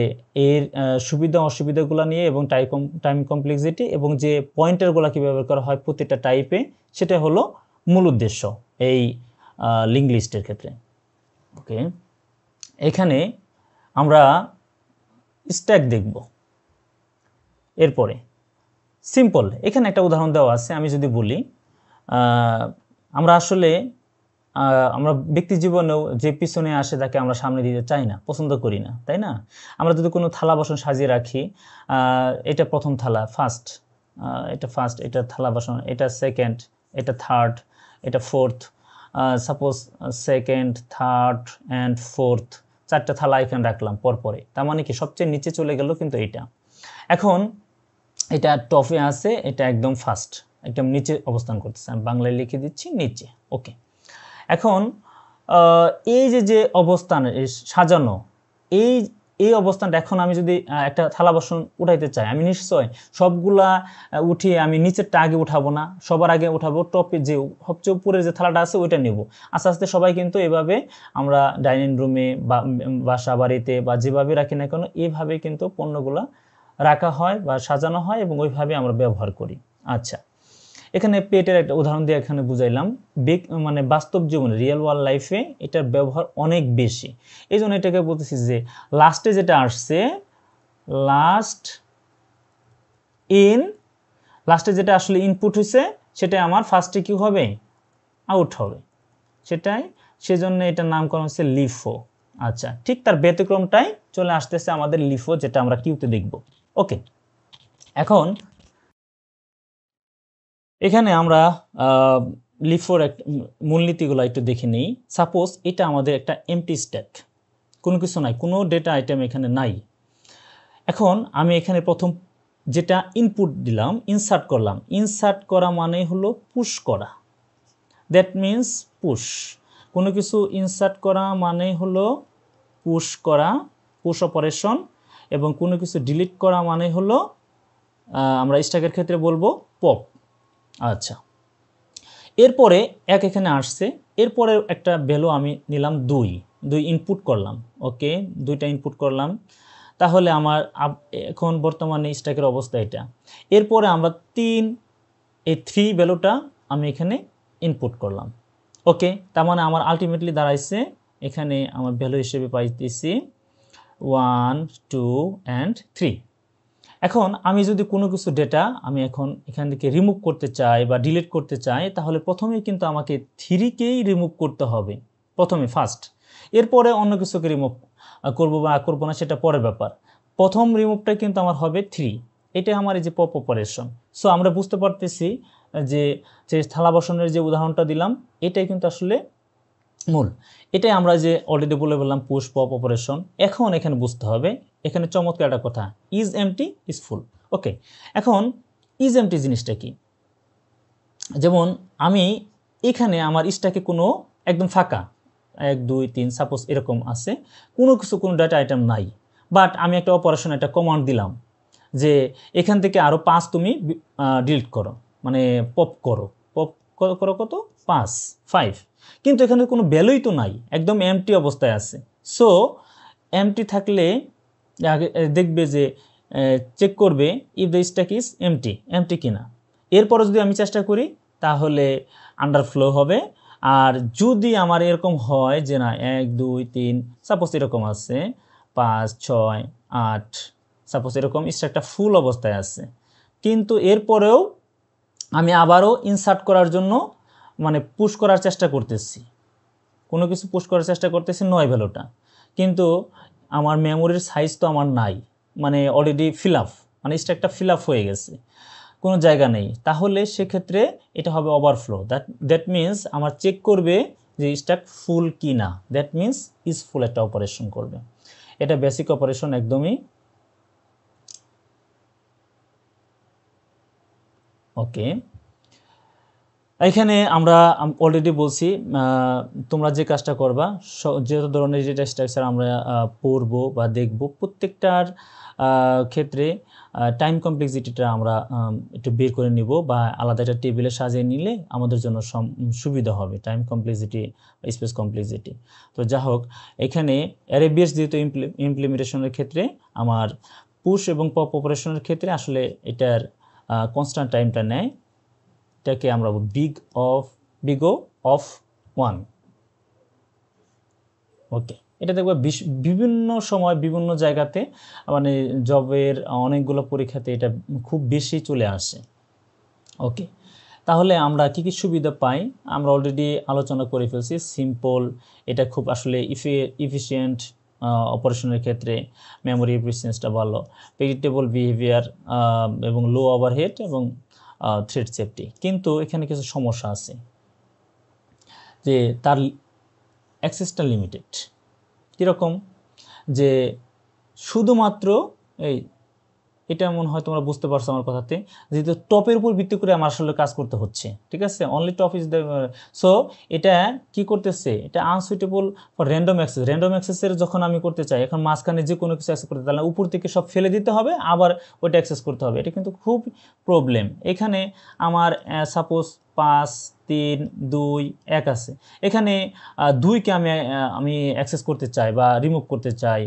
এর সুবিধা অসুবিধাগুলো নিয়ে এবং টাইম কমপ্লেক্সিটি এবং যে পয়েন্টারগুলো কীভাবে ব্যবহার করা হয় প্রতিটা টাইপে, সেটা হলো মূল উদ্দেশ্য এই লিঙ্ক লিস্টের ক্ষেত্রে। ওকে, এখানে আমরা স্ট্যাক দেখব। এরপরে সিম্পল, এখানে একটা উদাহরণ দেওয়া আছে। আমি যদি বলি, আমরা আসলে আমরা ব্যক্তি জীবনেও যে পিছনে আসে তাকে আমরা সামনে দিতে চাই না, পছন্দ করি না, তাই না? আমরা যদি কোনো থালা বাসন সাজিয়ে রাখি, এটা প্রথম থালা, ফার্স্ট, এটা ফার্স্ট, এটা থালা বাসন, এটা সেকেন্ড, এটা থার্ড, এটা fourth, suppose second, third and fourth, চারটা থালা এখানে রাখলাম পরপরে, তার মানে কি সবচেয়ে নিচে চলে গেল কিন্তু এটা। এখন এটা টপে আছে, এটা একদম ফার্স্ট, একদম নিচে অবস্থান করতেছে। আমি বাংলায় লিখে দিচ্ছি নিচে। ওকে, এখন এই যে অবস্থান সাজানো, এই অবস্থানটা, এখন আমি যদি একটা থালা বাসন উঠাইতে চাই, আমি নিশ্চয় সবগুলা উঠিয়ে আমি নিচেরটা আগে উঠাবো না, সবার আগে উঠাবো টপে যে সবচেয়ে উপরের যে থালাটা আছে ওইটা নেব। আস্তে আস্তে সবাই কিন্তু এভাবে আমরা ডাইনিং রুমে বা বাসা বাড়িতে বা যেভাবে রাখি না কেন, এইভাবে কিন্তু পণ্যগুলা রাখা হয় বা সাজানো হয় এবং ওইভাবে আমরা ব্যবহার করি। আচ্ছা, এখানে পেটের একটা উদাহরণ দিয়ে এখানে বুঝাইলাম। মানে বাস্তব জীবনে রিয়েল ওয়ার্ল্ড লাইফে এটার ব্যবহার অনেক বেশি। এই জন্য এটাকে বলতেছি যে লাস্টে যেটা আসছে, লাস্টে যেটা আসলে ইনপুট হয়েছে, সেটাই আমার ফার্স্টে কি হবে, আউট হবে, সেটাই। সেজন্য এটার নামকরণ হচ্ছে লিফো। আচ্ছা, ঠিক তার ব্যতিক্রমটাই চলে আসতেছে আমাদের লিফো, যেটা আমরা কিউতে দেখব। ওকে, এখন এখানে আমরা লিফোর একটা মূলনীতিগুলো একটু দেখে নিই। সাপোজ এটা আমাদের একটা এমটি স্ট্যাক, কোনো কিছু নাই, কোনো ডেটা আইটেম এখানে নাই। এখন আমি এখানে প্রথম যেটা ইনপুট দিলাম, ইনসার্ট করলাম। ইনসার্ট করা মানে হলো পুশ করা, দ্যাট মিন্স পুশ। কোনো কিছু ইনসার্ট করা মানে হলো পুশ করা, পুশ অপারেশন। এবং কোনো কিছু ডিলিট করা মানে হলো আমরা স্ট্যাকের ক্ষেত্রে বলবো পপ। আচ্ছা, এরপরে এক এখানে আসছে, এরপরে একটা ভ্যালু আমি নিলাম দুই ইনপুট করলাম। ওকে, দুইটা ইনপুট করলাম, তাহলে আমার এখন বর্তমানে স্ট্যাকের অবস্থা এটা। এরপরে আমরা এই 3 ভ্যালুটা আমি এখানে ইনপুট করলাম। ওকে, তার মানে আমার আলটিমেটলি দাঁড়াইছে এখানে আমার ভ্যালু হিসেবে পাইতেছি 1, 2 and 3। এখন আমি যদি কোনো কিছু ডেটা আমি এখন এখান থেকে রিমুভ করতে চাই বা ডিলিট করতে চাই, তাহলে প্রথমেই কিন্তু আমাকে 3কেই রিমুভ করতে হবে প্রথমে ফার্স্ট, এরপরে অন্য কিছুকে রিমুভ করবো বা করবো না সেটা পরের ব্যাপার। প্রথম রিমুভটা কিন্তু আমার হবে 3, এটা আমার এই যে পপ অপারেশন। সো আমরা বুঝতে পারতেছি যে যে থালা বসানোর যে উদাহরণটা দিলাম এটাই কিন্তু আসলে মূল, এটাই আমরা যে অলরেডি বলে বললাম পুশ পপ অপারেশন। এখন এখানে বুঝতে হবে, এখানে চমৎকার একটা কথা, ইজ এমটি ইজ ফুল। ওকে, এখন ইজ এমটি জিনিসটা কি? যেমন আমি এখানে আমার স্ট্যাকে কোনো একদম ফাঁকা 1 2 3 সাপোজ এরকম আছে, কোনো কিছু কোনো ডাটা আইটেম নাই, বাট আমি একটা অপারেশন একটা কমান্ড দিলাম যে এখান থেকে আরও 5 তুমি ডিলিট করো, মানে পপ করো, পপ করো কত 5, কিন্তু এখানে কোনো ভ্যালুই তো নাই, একদম এমটি অবস্থায় আছে। সো এমটি থাকলে আগে দেখবে যে চেক করবে if the stack is empty কিনা। এরপরে যদি আমি চেষ্টা করি তাহলে আন্ডারফ্লো হবে। আর যদি আমার এরকম হয় যে না 1 2 3 সাপোজ এরকম আছে 5 6 8 সাপোজ এরকম স্ট্যাকটা ফুল অবস্থায় আছে, কিন্তু এরপরেও আমি আবারও ইনসার্ট করার জন্য মানে পুশ করার চেষ্টা করতেছি, কোনো কিছু পুশ করার চেষ্টা করতেছি 9 ভ্যালুটা, কিন্তু আমার মেমোরির সাইজ তো আমার নাই, মানে অলরেডি ফিল আপ, মানে স্ট্যাকটা ফিল আপ হয়ে গেছে, কোনো জায়গা নেই, তাহলে সেক্ষেত্রে এটা হবে ওভারফ্লো। দ্যাট মিন্স আমার চেক করবে যে স্ট্যাক ফুল কি না, দ্যাট মিন্স ইজ ফুল একটা অপারেশন করবে। এটা বেসিক অপারেশন একদমই ওকে। এখানে আমরা অলরেডি বলছি তোমরা যে কাজটা করবা, যত ধরনের ডেটা স্ট্রাকচার আমরা পড়বো বা দেখব প্রত্যেকটার ক্ষেত্রে টাইম কমপ্লেক্সিটিটা আমরা একটু বের করে নিব বা আলাদা একটা টেবিলে সাজিয়ে নিলে আমাদের জন্য সুবিধা হবে, টাইম কমপ্লেক্সিটি বা স্পেস কমপ্লেক্সিটি। তো যা হোক, এখানে অ্যারে বেস যেহেতু ইমপ্লিমেন্টেশনের ক্ষেত্রে আমার পুশ এবং পপ অপারেশনের ক্ষেত্রে আসলে এটার কনস্ট্যান্ট টাইমটা নেয়, এটাকে আমরা বিগ ও অফ 1। ওকে, এটা দেখবো বিভিন্ন সময় বিভিন্ন জায়গাতে, মানে জবের অনেকগুলো পরীক্ষাতে এটা খুব বেশি চলে আসে। ওকে, তাহলে আমরা কি কি সুবিধা পাই আমরা অলরেডি আলোচনা করে ফেলছি। সিম্পল, এটা খুব আসলে ইফিশিয়েন্ট অপারেশনের ক্ষেত্রে মেমোরি এফিসিয়েন্সিটা ভালো, প্রেডিক্টেবল বিহেভিয়ার এবং লো ওভারহেড এবং থ্রেড সেফটি। কিন্তু এখানে কিছু সমস্যা আছে, যে তার অ্যাক্সেসটা লিমিটেড। কীরকম? যে শুধুমাত্র এটা মনে হয় তোমরা বুঝতে পারছো আমার কথাতে, যেহেতু টপের উপর ভিত্তি করে আমার আসলে কাজ করতে হচ্ছে, ঠিক আছে, only top is the. So এটা কি করতেছে, এটা unsuitable for random access. Random অ্যাক্সেসের যখন আমি করতে চাই, এখন মাঝখানে যে কোনো কিছু অ্যাক্সেস করতে, তাহলে উপর থেকে সব ফেলে দিতে হবে, আবার ওইটা অ্যাক্সেস করতে হবে, এটা কিন্তু খুব প্রবলেম। এখানে আমার সাপোজ 5 3 2 1 আছে, এখানে 2কে আমি অ্যাক্সেস করতে চাই বা রিমুভ করতে চাই,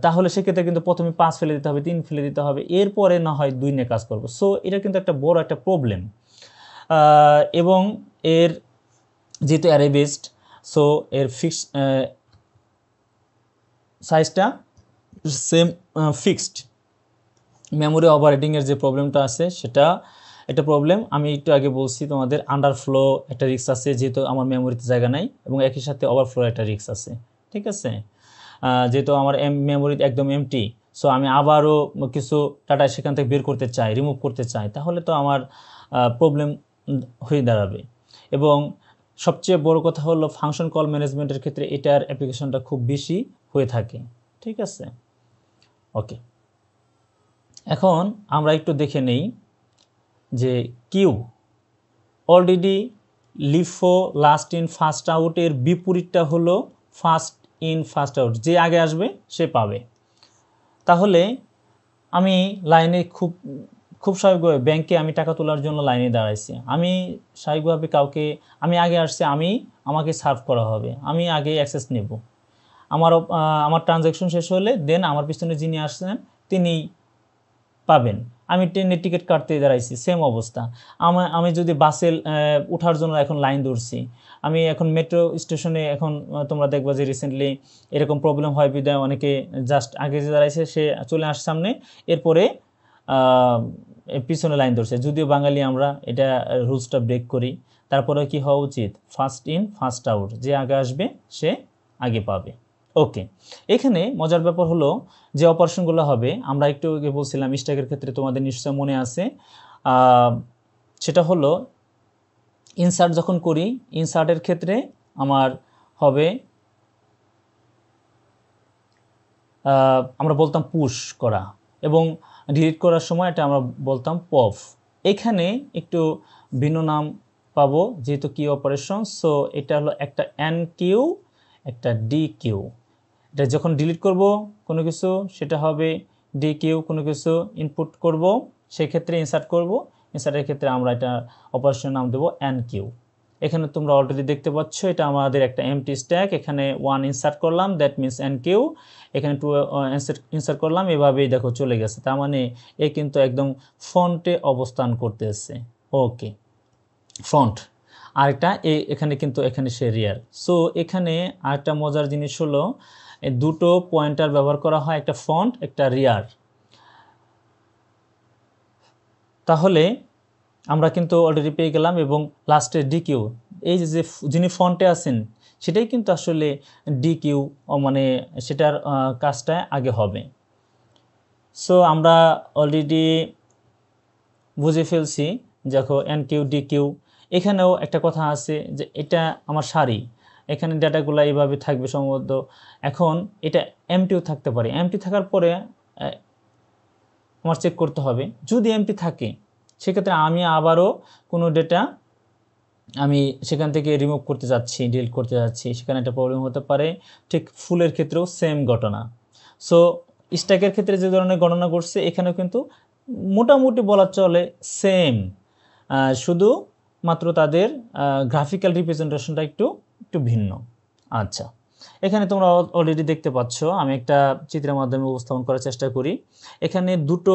তাহলে সেক্ষেত্রে কিন্তু প্রথমে 5 ফেলে দিতে হবে, 3 ফেলে দিতে হবে, এরপরে না হয় 2 নিয়ে কাজ করবো। সো এটা কিন্তু একটা বড় একটা প্রবলেম। এবং এর যেহেতু অ্যারে বেসড, সো এর ফিক্সড সাইজটা সেম ফিক্সড। মেমোরি ওভাররাইটিংয়ের যে প্রবলেমটা আছে সেটা একটা প্রবলেম। আমি একটু আগে বলছি তোমাদের আন্ডারফ্লো একটা রিস্ক আছে, যেহেতু আমার মেমোরিতে জায়গা নাই, এবং একই সাথে ওভারফ্লো একটা রিস্ক আছে, ঠিক আছে। যেহেতু আমার মেমোরি একদম এমটি, সো আমি আবারও কিছু ডাটা সেখান থেকে বের করতে চাই, রিমুভ করতে চাই, তাহলে তো আমার প্রবলেম হয়ে দাঁড়াবে। এবং সবচেয়ে বড় কথা হলো ফাংশন কল ম্যানেজমেন্টের ক্ষেত্রে এটার অ্যাপ্লিকেশনটা খুব বেশি হয়ে থাকে, ঠিক আছে। ওকে, এখন আমরা একটু দেখে নেই যে queue already LIFO last in first আউটের বিপরীতটা হলো ফার্স্ট ইন ফার্স্ট আউট, যে আগে আসবে সে পাবে। তাহলে আমি লাইনে খুব স্বাভাবিকভাবে ব্যাংকে আমি টাকা তোলার জন্য লাইনে দাঁড়াইছি, আমি স্বাভাবিকভাবে কাউকে, আমি আগে আসছি, আমাকে সার্ভ করা হবে, আমি আগে অ্যাক্সেস নেব, আমার ট্রানজ্যাকশন শেষ হলে দেন আমার পিছনে যিনি আসছেন তিনি পাবেন। আমি ট্রেনের টিকিট কাটতে দাঁড়াইছি, সেম অবস্থা। আমি যদি বাসে ওঠার জন্য এখন লাইন ধরছি, আমি এখন মেট্রো স্টেশনে, এখন তোমরা দেখবা যে রিসেন্টলি এরকম প্রবলেম হয় বিধায় অনেকে জাস্ট আগে যে দাঁড়াইছে সে চলে আসছে সামনে, এরপরে পিছনে লাইন ধরছে, যদিও বাঙালি আমরা এটা রুলসটা ব্রেক করি। তারপরে কি হওয়া উচিত, ফার্স্ট ইন ফার্স্ট আউট, যে আগে আসবে সে আগে পাবে। ওকে, এখানে মজার ব্যাপার হলো যে অপারেশনগুলো হবে, আমরা একটু আগে বলছিলাম স্ট্যাকের ক্ষেত্রে তোমাদের নিশ্চয় মনে আছে, সেটা হলো ইনসার্ট যখন করি, ইনসার্টের ক্ষেত্রে আমার হবে আমরা বলতাম পুশ করা, এবং ডিলিট করার সময় এটা আমরা বলতাম পপ। এখানে একটু ভিন্ন নাম পাবো যেহেতু কি অপারেশন। সো এটা হলো একটা এন কিউ, একটা ডি কিউ। এটা যখন ডিলিট করব কোনো কিছু সেটা হবে ডি কিউ, কোনো কিছু ইনপুট করব সেক্ষেত্রে ইনসার্ট করব, ইনসার্টের ক্ষেত্রে আমরা এটা অপারেশনের নাম দেবো এন কিউ। এখানে তোমরা অলরেডি দেখতে পাচ্ছ এটা আমাদের একটা এমটি স্ট্যাক, এখানে 1 ইনসার্ট করলাম, দ্যাট মিনস এন কিউ, এখানে 2 ইনসার্ট করলাম, এভাবেই দেখো চলে গেছে। তার মানে এ কিন্তু একদম ফ্রন্টে অবস্থান করতেছে। ওকে, ফ্রন্ট। আরেকটা এখানে কিন্তু এখানে সে রিয়ার। সো এখানে আরেকটা মজার জিনিস হলো দুটো পয়েন্টার ব্যবহার করা হয়, একটা ফ্রন্ট একটা রিয়ার। তাহলে আমরা কিন্তু অলরেডি পেয়ে গেলাম, এবং লাস্টে ডিকিউ, এই যে যিনি ফ্রন্টে আছেন সেটাই কিন্তু আসলে ডিকিউ, মানে সেটার কাজটা আগে হবে। সো আমরা অলরেডি বুঝে ফেলছি, দেখো এন কিউ ডি কিউ। এখানেও একটা কথা আছে যে এটা আমার সারি, এখানে ডাটাগুলো এইভাবে থাকবে সম্ভবত। এখন এটা এমটিও থাকতে পারে, এমটি থাকার পরে আমার চেক করতে হবে, যদি এমটি থাকে সেক্ষেত্রে আমি আবারও কোনো ডেটা আমি সেখান থেকে রিমুভ করতে যাচ্ছি, ডিলিট করতে যাচ্ছি, সেখানে একটা প্রবলেম হতে পারে। ঠিক ফুলের ক্ষেত্রেও সেম ঘটনা। সো স্ট্যাকের ক্ষেত্রে যে ধরনের গণনা করছে এখানেও কিন্তু মোটামুটি বলা চলে সেম, শুধু মাত্র তাদের গ্রাফিক্যাল রিপ্রেজেন্টেশনটা একটু ভিন্ন। আচ্ছা, এখানে তোমরা অলরেডি দেখতে পাচ্ছ, আমি একটা চিত্রের মাধ্যমে উপস্থাপন করার চেষ্টা করি। এখানে দুটো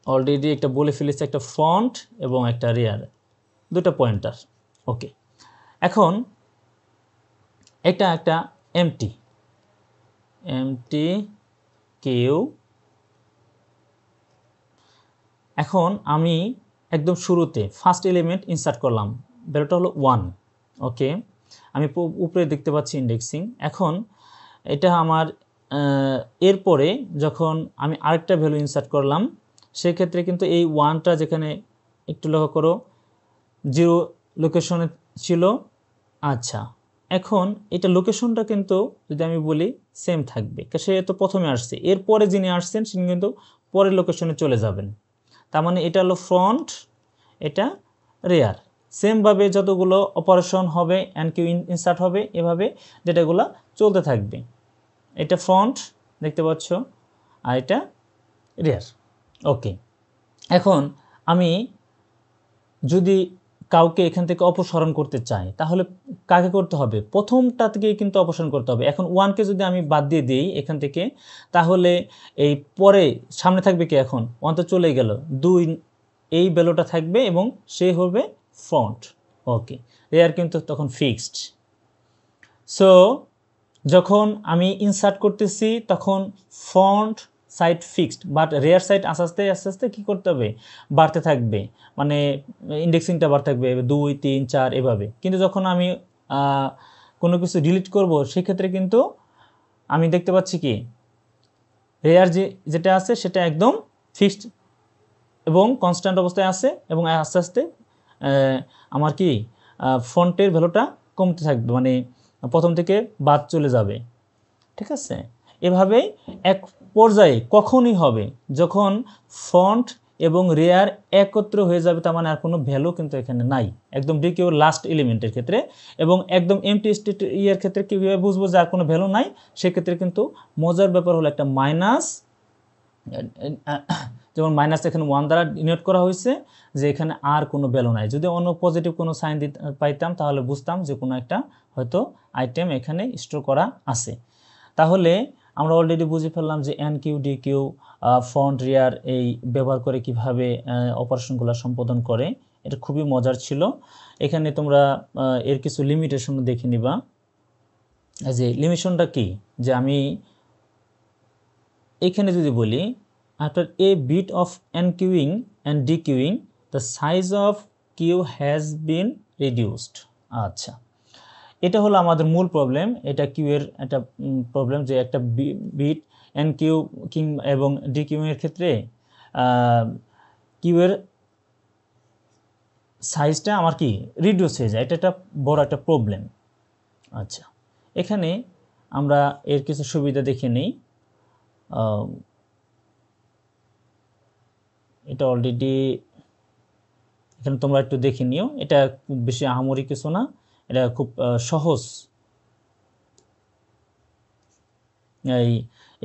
অলরেডি একটা বলে ফেলেছি, একটা ফ্রন্ট এবং একটা রিয়ার, দুটো পয়েন্টার। ওকে, এখন এটা একটা এমটি কিউ। এখন আমি একদম শুরুতে ফার্স্ট এলিমেন্ট ইনসার্ট করলাম, ভ্যালুটা হলো 1। ওকে, আমি উপরে দেখতে পাচ্ছি ইন্ডেক্সিং। এখন এটা আমার এরপরে যখন আমি আরেকটা ভ্যালু ইনসার্ট করলাম সেক্ষেত্রে কিন্তু এই 1টা যেখানে একটু লক্ষ্য করো 0 লোকেশনে ছিল। আচ্ছা, এখন এটা লোকেশনটা কিন্তু যদি আমি বলি সেম থাকবে, সে তো প্রথমে আসছে, এরপরে যিনি আসছেন তিনি কিন্তু পরের লোকেশনে চলে যাবেন। তার মানে এটা হলো ফ্রন্ট, এটা রেয়ার। সেমভাবে যতগুলো অপারেশন হবে এন্ড কিউ ইনসার্ট হবে, এভাবে ডেটাগুলো চলতে থাকবে। এটা ফ্রন্ট দেখতে পাচ্ছ, আর এটা রেয়ার। ওকে, এখন আমি যদি কাউকে এখান থেকে অপসারণ করতে চাই তাহলে কাকে করতে হবে, প্রথমটা থেকে কিন্তু অপসারণ করতে হবে। এখন 1কে যদি আমি বাদ দিয়ে দিই এখান থেকে, তাহলে এই পরে সামনে থাকবে কি, এখন 1 তো চলে গেল, 2 এই ভ্যালুটা থাকবে এবং সে হবে ফ্রন্ট। ওকে, রেয়ার কিন্তু তখন ফিক্সড। সো যখন আমি ইনসার্ট করতেছি তখন front side fixed, but rare side আস্তে আস্তে কী করতে হবে, বাড়তে থাকবে, মানে ইন্ডেক্সিংটা বাড়তে থাকবে 2 3 4 এভাবে। কিন্তু যখন আমি কোনো কিছু ডিলিট করব সেক্ষেত্রে কিন্তু আমি দেখতে পাচ্ছি কি রেয়ার যেটা আছে সেটা একদম ফিক্সড এবং কনস্ট্যান্ট অবস্থায় আছে, এবং আস্তে আস্তে আমার কি ফ্রন্টের ভ্যালুটা কমতে থাকবে, মানে প্রথম থেকে বাদ চলে যাবে। ঠিক আছে, এভাবেই এক পর্যায়ে কখনই হবে যখন ফ্রন্ট এবং রেয়ার একত্র হয়ে যাবে, তার মানে আর কোনো ভ্যালু কিন্তু এখানে নাই, একদম ডিকিউ লাস্ট এলিমেন্টের ক্ষেত্রে। এবং একদম এমটি স্টেট ইয়ের ক্ষেত্রে কীভাবে বুঝবো যে আর কোনো ভ্যালু নাই, সেক্ষেত্রে কিন্তু মজার ব্যাপার হলো একটা মাইনাস, যেমন মাইনাস এখানে 1 দ্বারা ডিনোট করা হয়েছে যে এখানে আর কোনো ভ্যালু নাই। যদি অন্য পজিটিভ কোনো সাইন পাইতাম তাহলে বুঝতাম যে কোনো একটা হয়তো আইটেম এখানে স্টোর করা আছে। তাহলে আমরা অলরেডি বুঝে ফেললাম যে enqueue dequeue front rear এই ব্যবহার করে কিভাবে অপারেশনগুলো সম্পাদন করে। এটা খুবই মজার ছিল। এখানে তোমরা এর কিছু লিমিটেশন দেখে নিবা। যে লিমিটেশনটা কি, যে আমি এখানে যদি বলি after a bit of enqueuing and dequeuing the size of queue has been reduced. আচ্ছা, এটা হলো আমাদের মূল প্রবলেম। এটা কিউ এর একটা প্রবলেম যে একটা বিট এনকিউ এবং ডিকিউইং এর ক্ষেত্রে কিউ এর সাইজটা আমার কি রিডিউস হয়ে যায়। এটা একটা বড় একটা প্রবলেম। আচ্ছা, এখানে আমরা এর কিছু সুবিধা দেখে নেই। এটা অলরেডি এখানে তোমরা একটু দেখে নিও। এটা খুব বেশি আহামরি কিছু না, এটা খুব সহজ।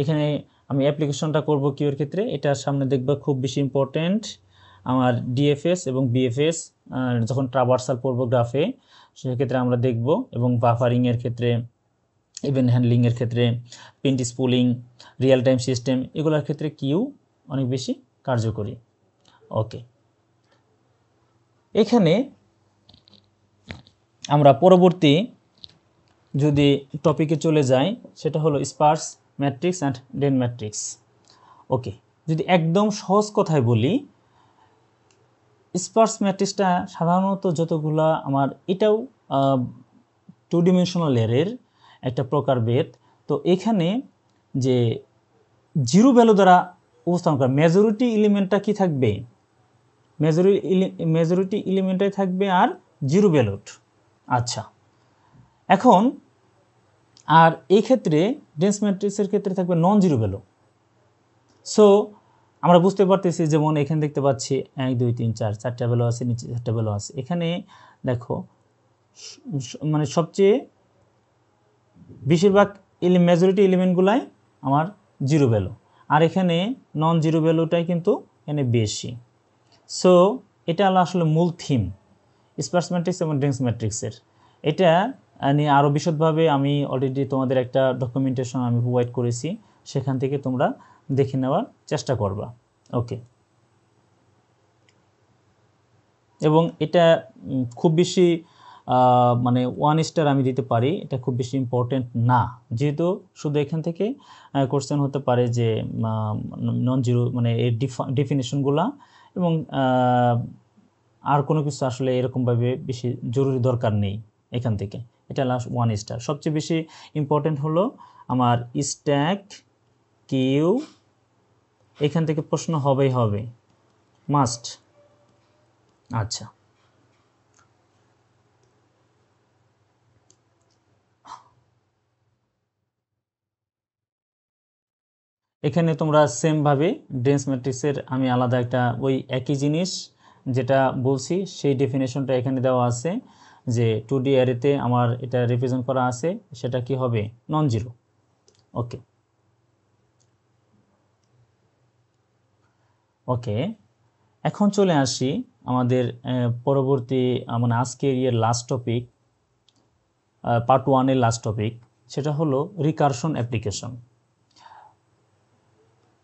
এখানে আমি অ্যাপ্লিকেশনটা করব কিউ এর ক্ষেত্রে। এটার সামনে দেখবে খুব বেশি ইম্পর্টেন্ট আমার ডিএফএস এবং বিএফএস যখন ট্রাভার্সাল পড়ব গ্রাফে, সেক্ষেত্রে আমরা দেখব, এবং বাফারিং এর ক্ষেত্রে, ইভেন্ট হ্যান্ডলিং এর ক্ষেত্রে, প্রিন্ট স্পুলিং, রিয়েল টাইম সিস্টেম, এগুলোর ক্ষেত্রে কিউ অনেক বেশি কার্যকরী। ওকে, এখানে আমরা পরবর্তী যদি টপিকে চলে যাই, সেটা হলো sparse matrix and dense matrix. Okay, যদি একদম সহজ কথায় বলি, স্পার্স ম্যাট্রিক্সটা সাধারণত যতগুলা আমার, এটাও 2 ডিমেনশনাল এর একটা প্রকারভেদ। তো এখানে যে জিরো ভ্যালু দ্বারা উপস্থাপন করা মেজরিটি এলিমেন্টটা কি থাকবে, মেজরিটি এলিমেন্টটাই থাকবে আর জিরো ভ্যালুড। আচ্ছা, এখন আর এই ক্ষেত্রে ডেন্স ম্যাট্রিক্সের ক্ষেত্রে থাকবে নন জিরো ভ্যালু। সো আমরা বুঝতে পারতেছি, যেমন এখানে দেখতে পাচ্ছি 1 2 3 4 চারটা ভ্যালু আছে, নিচে চারটা ভ্যালু আছে। এখানে দেখো মানে সবচেয়ে বেশিরভাগ মেজরিটি এলিমেন্টগুলাই আমার জিরো ভ্যালু, আর এখানে নন জিরো ভ্যালুটাই কিন্তু এখানে বেশি। সো এটা হলো আসলে মূল থিম স্পার্স ম্যাট্রিক্স এবং ডেন্স ম্যাট্রিক্সের। এটা নিয়ে আরও বিশদভাবে আমি অলরেডি তোমাদের একটা ডকুমেন্টেশন আমি প্রোভাইড করেছি, সেখান থেকে তোমরা দেখে নেওয়ার চেষ্টা করবা। ওকে, এবং এটা খুব বেশি মানে 1 স্টার আমি দিতে পারি, এটা খুব বেশি ইম্পর্টেন্ট না, যেহেতু শুধু এখান থেকে কোশ্চেন হতে পারে যে নন জিরো মানে এর ডেফিনেশনগুলা, এবং আর কোনো কিছু আসলে এরকমভাবে বেশি জরুরি দরকার নেই এখান থেকে। এটা লাস্ট 1 স্টার। সবচেয়ে বেশি ইম্পর্টেন্ট হলো আমার স্ট্যাক কিউ, এখান থেকে প্রশ্ন হবেই হবে, মাস্ট। আচ্ছা, এখানে তোমরা সেমভাবে ডেন্স ম্যাট্রিক্সের আমি আলাদা একটা ওই একই জিনিস যেটা বলছি সেই ডেফিনেশনটা এখানে দেওয়া আছে, যে 2D অ্যারেতে আমার এটা রিপ্রেজেন্ট করা আছে, সেটা কি হবে নন জিরো। ওকে ওকে, এখন চলে আসি আমাদের পরবর্তী মানে আজকের লাস্ট টপিক, পার্ট 1 এর লাস্ট টপিক, সেটা হলো রিকারশন অ্যাপ্লিকেশন।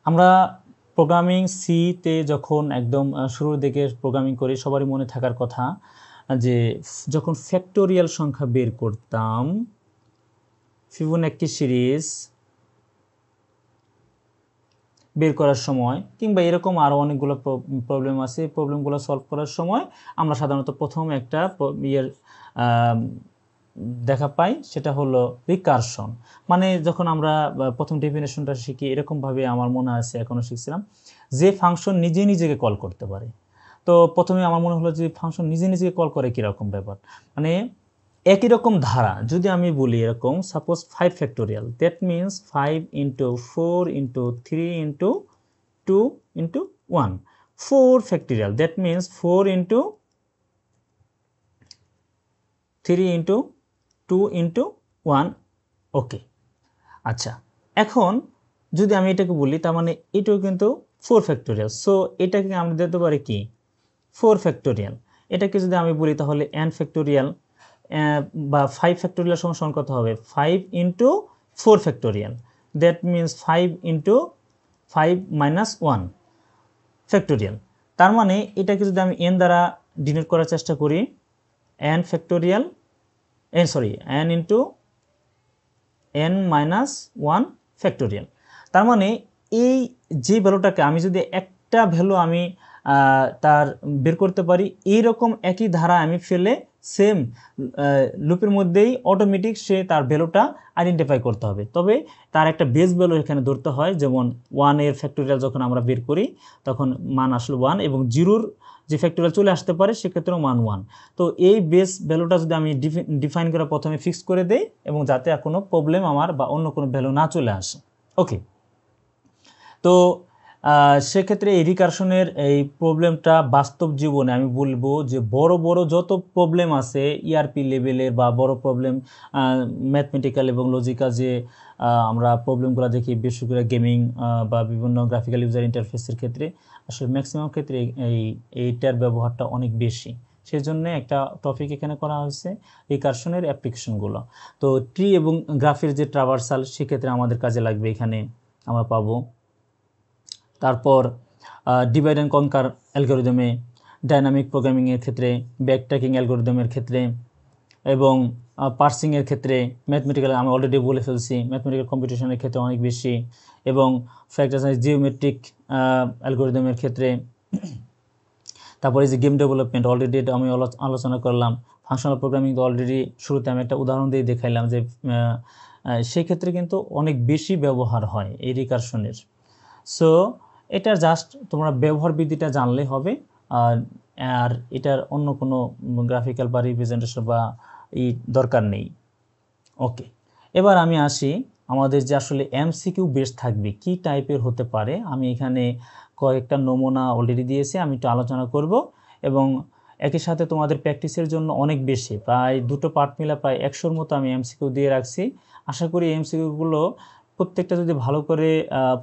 আমরা প্রোগ্রামিং সিতে যখন একদম শুরুর দিকে প্রোগ্রামিং করি, সবারই মনে থাকার কথা যে যখন ফ্যাক্টোরিয়াল সংখ্যা বের করতাম, ফিবোনাক্কি সিরিজ বের করার সময়, কিংবা এরকম আরও অনেকগুলো প্রবলেম আছে, প্রবলেমগুলো সলভ করার সময় আমরা সাধারণত প্রথম একটা দেখা পাই, সেটা হলো রিকারশন। মানে যখন আমরা প্রথম ডেফিনেশনটা শিখি, এরকমভাবে আমার মনে আছে এখনও শিখছিলাম, যে ফাংশন নিজে নিজেকে কল করতে পারে। তো প্রথমে আমার মনে হলো যে ফাংশন নিজে নিজেকে কল করে কীরকম ব্যাপার, মানে একই রকম ধারা যদি আমি বলি এরকম, suppose 5 factorial, that means 5 × 4 × 3 × 2 × 1, 4 factorial, that means 4 × 3 × 2 × 1। ওকে, আচ্ছা, এখন যদি আমি এটাকে বলি, তার মানে এটাও কিন্তু 4 ফ্যাক্টোরিয়াল। সো এটাকে আমরা দিতে পারি কি 4 ফ্যাক্টোরিয়াল। এটাকে যদি আমি বলি তাহলে n ফ্যাক্টোরিয়াল বা 5 ফ্যাক্টোরিয়াল সমান কত হবে, 5 × 4 ফ্যাক্টোরিয়াল, দ্যাট মিনস 5 × 5 - 1 ফ্যাক্টোরিয়াল। তার মানে এটাকে যদি আমি n দ্বারা ডিনোট করার চেষ্টা করি, n factorial, n × n - 1 factorial. তার মানে এই যে ভ্যালুটাকে আমি যদি একটা ভ্যালু আমি তার বের করতে পারি, এইরকম একই ধারা আমি ফেলে সেম লুপের মধ্যেই অটোমেটিক সে তার ভ্যালুটা আইডেন্টিফাই করতে হবে। তবে তার একটা বেস ভ্যালু এখানে ধরতে হয়, যেমন 1 এর ফ্যাক্টোরিয়াল যখন আমরা বের করি তখন মান আসলে 1, এবং 0-র যে ফ্যাক্টোরিয়াল চলে আসতে পারে সেক্ষেত্রেও মান 1। তো এই বেস ভ্যালুটা যদি আমি ডিফাইন করে প্রথমে ফিক্স করে দেই, এবং যাতে আর কোনো প্রবলেম আমার বা অন্য কোনো ভ্যালু না চলে আসে। ওকে, তো সেক্ষেত্রে এই রিকারশনের এই প্রবলেমটা বাস্তব জীবনে আমি বলবো যে বড় বড় যত প্রবলেম আছে ইআরপি লেভেলের বা বড় প্রবলেম ম্যাথমেটিক্যাল এবং লজিক্যাল যে আমরা প্রবলেমগুলো দেখি, বিশেষ করে গেমিং বা বিভিন্ন গ্রাফিক্যাল ইউজার ইন্টারফেসের ক্ষেত্রে আসলে ম্যাক্সিমাম ক্ষেত্রে এইটার ব্যবহারটা অনেক বেশি। সেই জন্য একটা টপিক এখানে করা হয়েছে রিকারশনের অ্যাপ্লিকেশনগুলো। তো ট্রি এবং গ্রাফের যে ট্রাভার্সাল সেক্ষেত্রে আমাদের কাজে লাগবে, এখানে আমরা পাবো। তারপর ডিভাইড অ্যান্ড কনকার অ্যালগরিদমে, ডাইনামিক প্রোগ্রামিংয়ের ক্ষেত্রে, ব্যাকট্র্যাকিং অ্যালগরিদমের ক্ষেত্রে, এবং পার্সিংয়ের ক্ষেত্রে, ম্যাথমেটিক্যাল আমি অলরেডি বলে ফেলছি, ম্যাথমেটিক্যাল কম্পিটিশনের ক্ষেত্রে অনেক বেশি, এবং ফ্যাক্টর জিওমেট্রিক অ্যালগরিদমের ক্ষেত্রে। তারপরে যে গেম ডেভেলপমেন্ট অলরেডি এটা আমি আলোচনা করলাম। ফাংশনাল প্রোগ্রামিং তো অলরেডি শুরুতে আমি একটা উদাহরণ দিয়ে দেখাইলাম যে সেই ক্ষেত্রে কিন্তু অনেক বেশি ব্যবহার হয় এই রিকারশনের। সো এটা জাস্ট তোমরা ব্যবহার বিধিটা জানলে হবে, আর এটার অন্য কোনো গ্রাফিক্যাল বা রিপ্রেজেন্টেশন বা দরকার নেই। ওকে, এবার আমি আসি আমাদের যে আসলে এমসিকিউ বেস থাকবে কি টাইপের হতে পারে। আমি এখানে কয়েকটা নমুনা অলরেডি দিয়েছি, আমি একটু আলোচনা করব, এবং একই সাথে তোমাদের প্র্যাকটিসের জন্য অনেক বেশি প্রায় দুটো পার্ট মিলে প্রায় 100-র মতো আমি এমসিকিউ দিয়ে রাখছি। আশা করি এমসিকিউগুলো প্রত্যেকটা যদি ভালো করে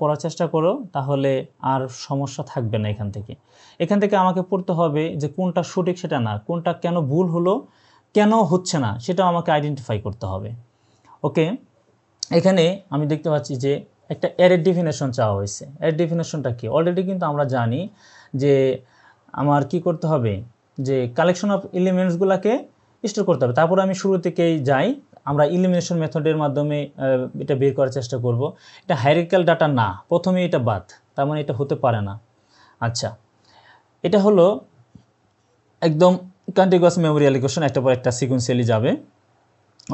পড়ার চেষ্টা করো তাহলে আর সমস্যা থাকবে না। এখান থেকে আমাকে পড়তে হবে যে কোনটা সঠিক সেটা না, কোনটা কেন ভুল হলো, কেন হচ্ছে না সেটাও আমাকে আইডেন্টিফাই করতে হবে। ওকে, এখানে আমি দেখতে পাচ্ছি যে একটা অ্যারের ডেফিনেশন চাওয়া হয়েছে। অ্যারের ডেফিনেশনটা কি অলরেডি কিন্তু আমরা জানি যে আমার কি করতে হবে, যে কালেকশন অফ এলিমেন্টসগুলোকে স্টোর করতে হবে। তারপর আমি শুরু থেকেই যাই, আমরা ইলিমিনেশন মেথডের মাধ্যমে এটা বের করার চেষ্টা করব। এটা হাইরার্কিক্যাল ডাটা না, প্রথমে এটা বাদ, তার মানে এটা হতে পারে না। আচ্ছা, এটা হলো একদম কন্টিগুয়াস মেমোরি অ্যালোকেশন, একটা পর একটা সিকোয়েন্সিয়ালি যাবে।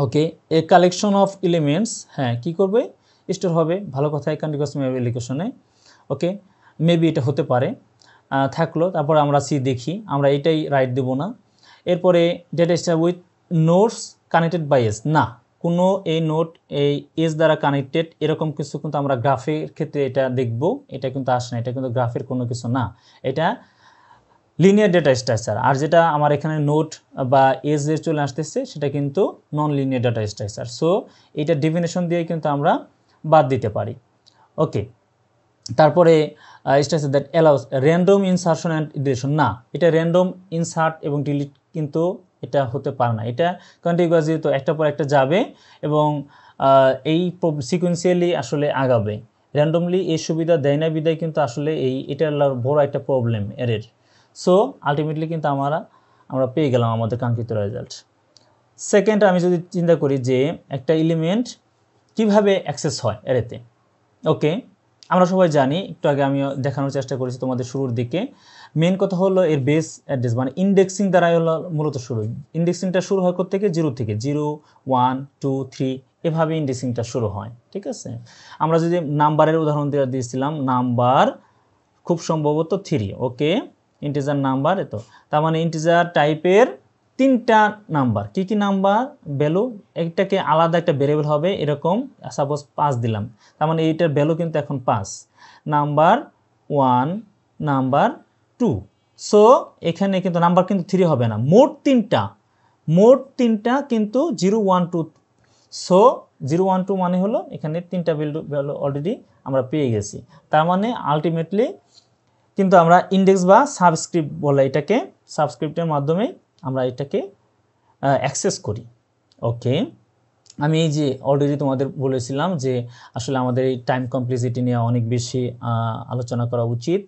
ওকে, এ কালেকশন অফ এলিমেন্টস, হ্যাঁ কী করবে, স্টোর হবে, ভালো কথায় কন্টিগুয়াস মেমোরি অ্যালোকেশনে। ওকে, মেবি এটা হতে পারে, থাকলো। তারপর আমরা সি দেখি, আমরা এটাই রাইট দেব না। এরপরে data structure with nodes connected by edge, না কোনো এই নোট এই এজ দ্বারা কানেক্টেড এরকম কিছু কিন্তু আমরা গ্রাফের ক্ষেত্রে এটা দেখব, এটা কিন্তু আসে না, এটা কিন্তু গ্রাফের কোনো কিছু না, এটা লিনিয়ার ডেটা স্ট্রাকচার। আর যেটা আমার এখানে নোট বা এজে চলে আসতেছে সেটা কিন্তু non linear data structure. So এটা ডেফিনেশন দিয়ে কিন্তু আমরা বাদ দিতে পারি। ওকে, তারপরে structure that allows random insertion and deletion, না এটা র্যান্ডম ইনসার্ট এবং ডিলিট কিন্তু এটা হতে পারে না, এটা কন্টিগুয়াস যেহেতু একটা পর একটা যাবে এবং এই সিকোয়েন্সিয়ালি আসলে আগাবে। র্যান্ডমলি এই সুবিধা দেয় না বিদায় কিন্তু আসলে এটার বড় একটা প্রবলেম এর। সো আলটিমেটলি কিন্তু আমরা পেয়ে গেলাম আমাদের কাঙ্ক্ষিত রেজাল্ট। সেকেন্ড, আমি যদি চিন্তা করি যে একটা এলিমেন্ট কিভাবে অ্যাক্সেস হয় এরেতে। ওকে, আমরা সবাই জানি, একটু আগে আমি দেখানোর চেষ্টা করেছি তোমাদের শুরুর দিকে, মেন কথা হলো এর বেস অ্যাড্রেস, মানে ইন্ডেক্সিং দ্বারাই হলো মূলত শুরু। ইন্ডেক্সিংটা শুরু হয় থেকে 0 থেকে 0, 1, 2, 3 এভাবে ইন্ডেক্সিংটা শুরু হয়। ঠিক আছে, আমরা যদি নাম্বারের উদাহরণ দিয়েছিলাম, নাম্বার খুব সম্ভবত 3। ওকে, ইন্টিজার নাম্বার, এত তার মানে ইন্টিজার টাইপের 3টা নাম্বার, কি কি নাম্বার, ভ্যালু, একটাকে আলাদা একটা ভেরিয়েবল হবে, এরকম সাপোজ 5 দিলাম, তার মানে এইটার ভ্যালু কিন্তু এখন 5, নাম্বার 1, নাম্বার 2। সো এখানে কিন্তু নাম্বার কিন্তু 3 হবে না, মোট তিনটা কিন্তু 0, 1, 2। সো 0, 1, 2 মানে হলো এখানে 3টা ভ্যালু অলরেডি আমরা পেয়ে গেছি। তার মানে আলটিমেটলি কিন্তু আমরা ইন্ডেক্স বা সাবস্ক্রিপ্ট বলে এটাকে, সাবস্ক্রিপ্টের মাধ্যমে আমরা এটাকে অ্যাক্সেস করি। ওকে, আমি এই যে অলরেডি তোমাদের বলেছিলাম যে আসলে আমাদের এই টাইম কমপ্লেক্সিটি নিয়ে অনেক বেশি আলোচনা করা উচিত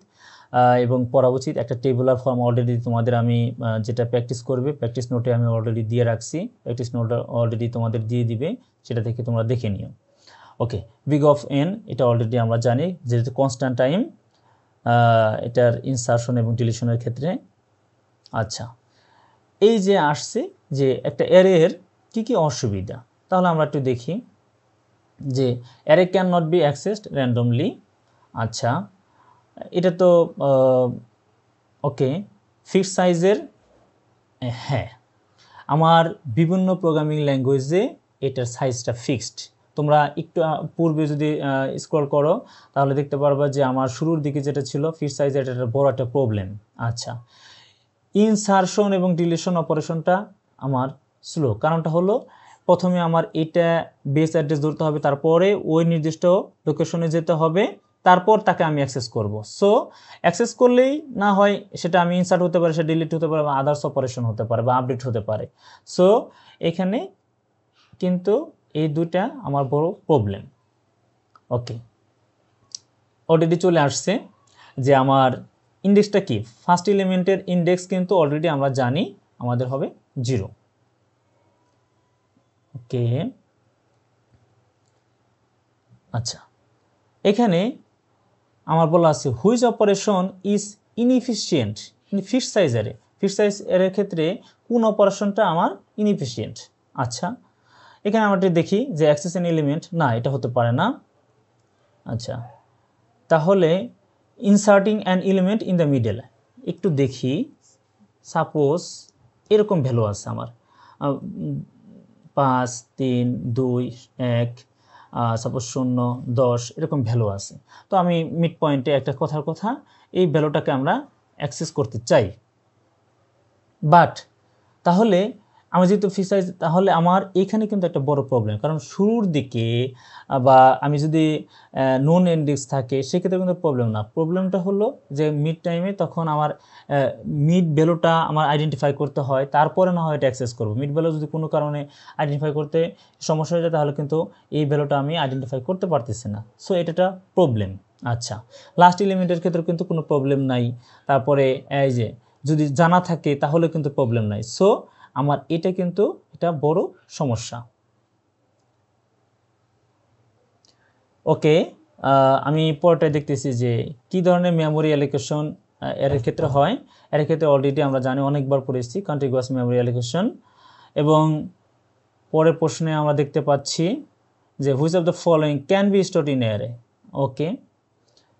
এবং পড়া উচিত। একটা টেবুলার ফর্ম অলরেডি তোমাদের আমি যেটা প্র্যাকটিস করবে, প্র্যাকটিস নোটে আমি অলরেডি দিয়ে রাখছি, প্র্যাকটিস নোট অলরেডি তোমাদের দিয়ে দিবে, সেটা থেকে তোমরা দেখে নিও। ওকে, বিগ অফ এন এটা অলরেডি আমরা জানি, যেহেতু কনস্ট্যান্ট টাইম এটার ইনসারশন এবং ডিলিশনের ক্ষেত্রে। আচ্ছা, এই যে আসছে যে একটা অ্যারের কি কি অসুবিধা, তাহলে আমরা একটু দেখি যে array can not be accessed randomly. আচ্ছা, এটা তো ওকে, ফিক্সড সাইজের, হ্যাঁ আমার বিভিন্ন প্রোগ্রামিং ল্যাঙ্গুয়েজে এটার সাইজটা ফিক্সড। তোমরা একটু পূর্বে যদি স্ক্রল করো তাহলে দেখতে পারবা যে আমার শুরুর দিকে যেটা ছিল ফিক্সড সাইজ, এটা একটা বড় একটা প্রবলেম। আচ্ছা, ইনসারশন এবং ডিলিশন অপারেশনটা আমার স্লো, কারণটা হলো প্রথমে আমার এটা বেস অ্যাড্রেস ধরতে হবে, তারপরে ওই নির্দিষ্ট লোকেশনে যেতে হবে, তারপর তাকে আমি অ্যাক্সেস করব। সো অ্যাক্সেস করলেই না হয় সেটা আমি ইনসার্ট হতে পারে, সেটা ডিলিট হতে পারে, বা আদার্স অপারেশন হতে পারে, বা আপডেট হতে পারে। সো এখানে কিন্তু এই দুটা আমার বড় প্রবলেম। ওকে, অলরেডি চলে আসছে যে আমার ইন্ডেক্সটা কি, ফার্স্ট এলিমেন্টের ইন্ডেক্স কিন্তু অলরেডি আমরা জানি আমাদের হবে 0। ওকে, আচ্ছা, এখানে আমার বলা আছে which operation is inefficient fixed size array. Fixed size অ্যারের ক্ষেত্রে কোন অপারেশনটা আমার ইনএফিশিয়েন্ট। আচ্ছা, এখানে আমরা দেখি যে অ্যাক্সেস এন এলিমেন্ট, না এটা হতে পারে না। আচ্ছা, তাহলে inserting an element in the middle, একটু দেখি, সাপোজ এরকম ভ্যালু আছে আমার 5 3 2 1, সাপোজ 0 10 এরকম ভ্যালু আছে। তো আমি মিড পয়েন্টে একটা কথার কথা এই ভ্যালুটাকে আমরা অ্যাক্সেস করতে চাই, বাট তাহলে আমি যেহেতু ফিক্সড সাইজ, তাহলে আমার এখানে কিন্তু একটা বড় প্রবলেম, কারণ শুরুর দিকে বা আমি যদি নন ইন্ডেক্স থাকে সেক্ষেত্রে কিন্তু প্রবলেম না। প্রবলেমটা হলো যে মিড টাইমে তখন আমার মিড ভ্যালুটা আমার আইডেন্টিফাই করতে হয়, তারপরে না হয় এটা অ্যাক্সেস করবো। মিড ভ্যালু যদি কোনো কারণে আইডেন্টিফাই করতে সমস্যা হয়ে যায় তাহলে কিন্তু এই ভ্যালুটা আমি আইডেন্টিফাই করতে পারতেছি না। সো এটা প্রবলেম। আচ্ছা, লাস্ট এলিমেন্টের ক্ষেত্রে কিন্তু কোনো প্রবলেম নাই। তারপরে এই যে যদি জানা থাকে তাহলে কিন্তু প্রবলেম নাই। সো আমার এটা কিন্তু এটা বড় সমস্যা। ওকে, আমি পরটায় দেখতেছি যে কি ধরনের মেমোরি অ্যালোকেশন এর ক্ষেত্রে হয়। এর ক্ষেত্রে অলরেডি আমরা জানি, অনেকবার পড়েছি, কন্টিগুয়াস মেমোরি অ্যালোকেশন। এবং পরের প্রশ্নে আমরা দেখতে পাচ্ছি যে which of the following can be stored in array. Okay,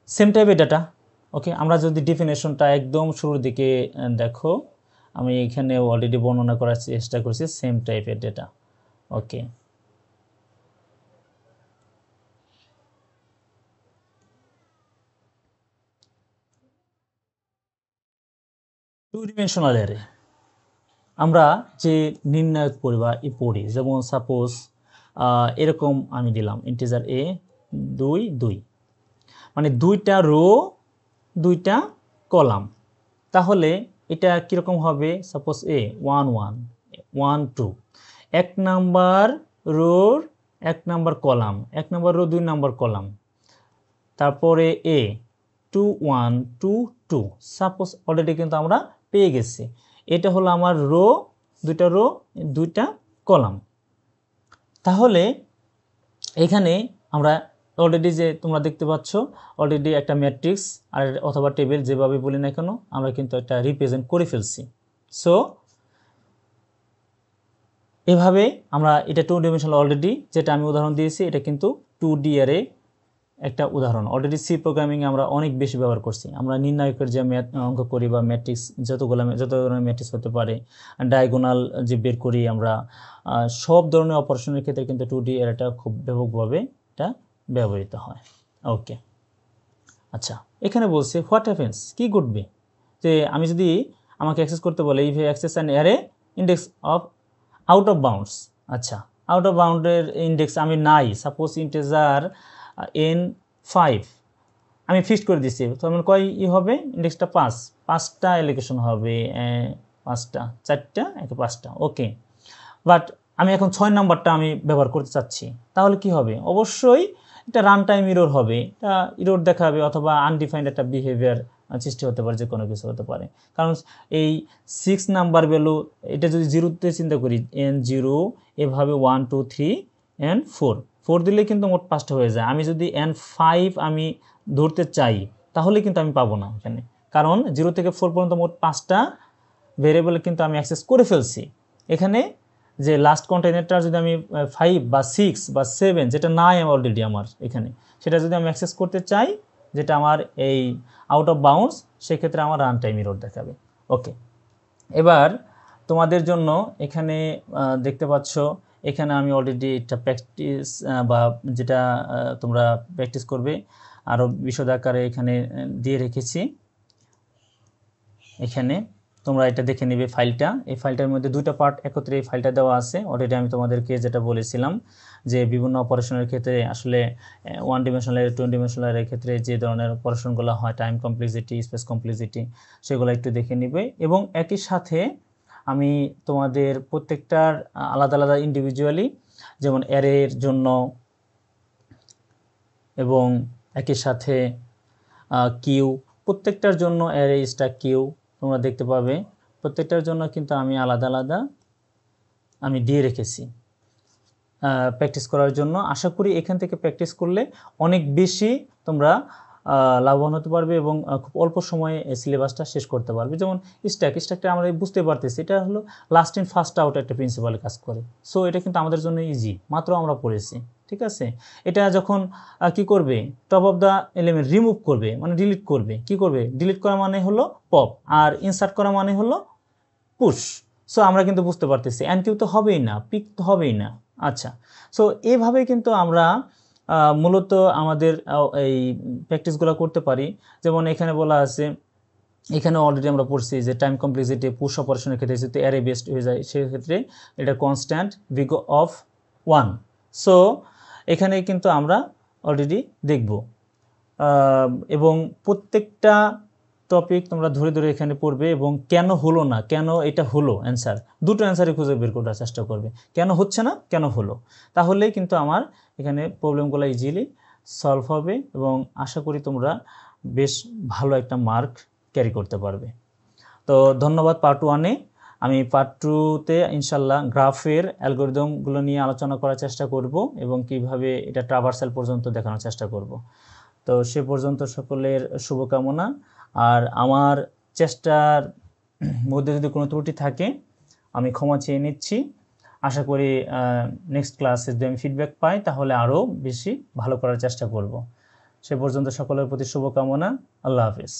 same টাইপের ডাটা। ওকে, আমরা যদি ডেফিনেশনটা একদম শুরুর দিকে দেখো, আমি এখানে অলরেডি বর্ণনা করার চেষ্টা করছি সেম টাইপের ডেটা। ওকে, টু ডিমেনশনাল অ্যারে আমরা যে নির্ণায়ক পড়ি, যেমন সাপোজ এরকম আমি দিলাম ইন্টিজার এ 2 2, মানে দুইটা রো দুইটা কলাম। তাহলে এটা কীরকম হবে, suppose A 1 1 1 2, 1 number row 1 number column, 1 number row 2 number column. তারপরে এ 2 1 2 2, সাপোজ অলরেডি কিন্তু আমরা পেয়ে গেছি। এটা হলো আমার রো, দুইটা রো দুইটা কলাম। তাহলে এখানে আমরা অলরেডি যে তোমরা দেখতে পাচ্ছ অলরেডি একটা ম্যাট্রিক্স আর অথবা টেবিল যেভাবে বলি না কেন আমরা কিন্তু একটা রিপ্রেজেন্ট করে ফেলছি। সো এভাবে আমরা এটা 2 ডিমেনশনাল অলরেডি যেটা আমি উদাহরণ দিয়েছি এটা কিন্তু 2D অ্যারে একটা উদাহরণ। অলরেডি সি প্রোগ্রামিংয়ে আমরা অনেক বেশি ব্যবহার করছি। আমরা নির্ণায়কের যে অঙ্ক করি বা ম্যাট্রিক্স যত ধরনের ম্যাট্রিক্স হতে পারে, ডায়াগোনাল যে বের করি আমরা, সব ধরনের অপারেশনের ক্ষেত্রে কিন্তু 2D অ্যারেটা খুব ব্যাপকভাবে এটা ব্যবহৃত হয়। ওকে, আচ্ছা, এখানে বলছে হোয়াট হ্যাপেন্স, কি ঘটবে যে আমি যদি আমাকে অ্যাক্সেস করতে বলে if access an array index of out of bounds. আচ্ছা, আউট অফ বাউন্ডের ইন্ডেক্স আমি নাই, সাপোজ ইন্টিজার n5 আমি ফিক্সড করে দিচ্ছি, তখন কয় হবে ইন্ডেক্সটা 5টা অ্যালোকেশন হবে, 5টা 4টা 5টা। ওকে, বাট আমি এখন 6 নাম্বারটা আমি ব্যবহার করতে চাচ্ছি, তাহলে কি হবে, অবশ্যই এটা রান টাইম ইরোর হবে, এটা ইরোর দেখাবে, অথবা আনডিফাইন্ড একটা বিহেভিয়ার সৃষ্টি হতে পারে, যে কোনো কিছু হতে পারে। কারণ এই 6 নাম্বার ভ্যালু এটা যদি 0তে চিন্তা করি n0 এভাবে 1 2 3 and 4 4 দিলে কিন্তু মোট 5টা হয়ে যায়। আমি যদি n5 আমি ধরতে চাই তাহলে কিন্তু আমি পাবো না এখানে, কারণ 0 থেকে 4 পর্যন্ত মোট 5টা ভেরিয়েবল কিন্তু আমি অ্যাক্সেস করে ফেলছি। এখানে যে লাস্ট কন্টেইনারটা যদি আমি 5 বা 6 বা 7 যেটা নাই অলরেডি আমার এখানে, সেটা যদি আমি অ্যাক্সেস করতে চাই, যেটা আমার এই আউট অফ বাউন্ডস, সেক্ষেত্রে আমার রান টাইম এরর দেখাবে। ওকে, এবার তোমাদের জন্য এখানে দেখতে পাচ্ছ, এখানে আমি অলরেডি একটা প্র্যাকটিস বা যেটা তোমরা প্র্যাকটিস করবে আরও বিশদ আকারে এখানে দিয়ে রেখেছি। এখানে তোমরা এটা দেখে নেবে ফাইলটা। এই ফাইলটার মধ্যে দুইটা পার্ট একত্রে এই ফাইলটা দেওয়া আছে। অলরেডি আমি তোমাদেরকে যেটা বলেছিলাম যে বিভিন্ন অপারেশনের ক্ষেত্রে আসলে 1 ডিমেনশনাল 2 ডিমেনশনালের ক্ষেত্রে যে ধরনের অপারেশনগুলো হয়, টাইম কমপ্লেক্সিটি, স্পেস কমপ্লেক্সিটি, সেগুলো একটু দেখে নিবে। এবং একই সাথে আমি তোমাদের প্রত্যেকটার আলাদা আলাদা ইন্ডিভিজুয়ালি, যেমন অ্যারের জন্য এবং একই সাথে কিউ, প্রত্যেকটার জন্য অ্যারে স্ট্যাক কিউ তোমরা দেখতে পাবে, প্রত্যেকটার জন্য কিন্তু আমি আলাদা আলাদা আমি দিয়ে রেখেছি প্র্যাকটিস করার জন্য। আশা করি এখান থেকে প্র্যাকটিস করলে অনেক বেশি তোমরা লাভবান হতে পারবে এবং খুব অল্প সময়ে সিলেবাসটা শেষ করতে পারবে। যেমন স্ট্যাকটা আমরা বুঝতে পারতেছি, এটা হলো লাস্ট ইন ফার্স্ট আউট একটা প্রিন্সিপালে কাজ করে। সো এটা কিন্তু আমাদের জন্য ইজি, মাত্র আমরা পড়েছি, ঠিক আছে। এটা যখন কি করবে, top of the element remove করবে, মানে ডিলিট করবে। কি করবে, ডিলিট করা মানে হলো পপ, আর ইনসার্ট করা মানে হলো পুশ। সো আমরা কিন্তু বুঝতে পারতেছি এনকিউ তো হবেই না, পিক তো হবেই না। আচ্ছা, সো এইভাবে কিন্তু আমরা মূলত আমাদের এই প্র্যাকটিসগুলো করতে পারি। যেমন এখানে বলা আছে, এখানে অলরেডি আমরা পড়ছি যে টাইম কমপ্লেক্সিটি পুশ অপারেশনের ক্ষেত্রে যদি অ্যারে বেসড হয়ে যায়, সেক্ষেত্রে এটা কনস্ট্যান্ট ভিগো অফ 1। সো এখানে কিন্তু আমরা অলরেডি দেখব এবং প্রত্যেকটা টপিক তোমরা ধরে ধরে এখানে পড়বে এবং কেন হলো না, কেন এটা হলো, অ্যান্সার দুটো অ্যান্সারই খুঁজে বের করার চেষ্টা করবে। কেন হচ্ছে না, কেন হলো, তাহলেই কিন্তু আমার এখানে প্রবলেমগুলো ইজিলি সলভ হবে এবং আশা করি তোমরা বেশ ভালো একটা মার্ক ক্যারি করতে পারবে। তো ধন্যবাদ পার্ট 1-এ। আমি পার্ট 2-তে ইনশাল্লাহ গ্রাফের অ্যালগরিদমগুলো নিয়ে আলোচনা করার চেষ্টা করব এবং কিভাবে এটা ট্রাভার্সাল পর্যন্ত দেখানোর চেষ্টা করব। তো সে পর্যন্ত সকলের শুভকামনা। আর আমার চেষ্টার মধ্যে যদি কোনো ত্রুটি থাকে আমি ক্ষমা চেয়ে নিচ্ছি। আশা করি নেক্সট ক্লাসে যদি আমি ফিডব্যাক পাই তাহলে আরও বেশি ভালো করার চেষ্টা করব। সে পর্যন্ত সকলের প্রতি শুভকামনা। আল্লাহ হাফিজ।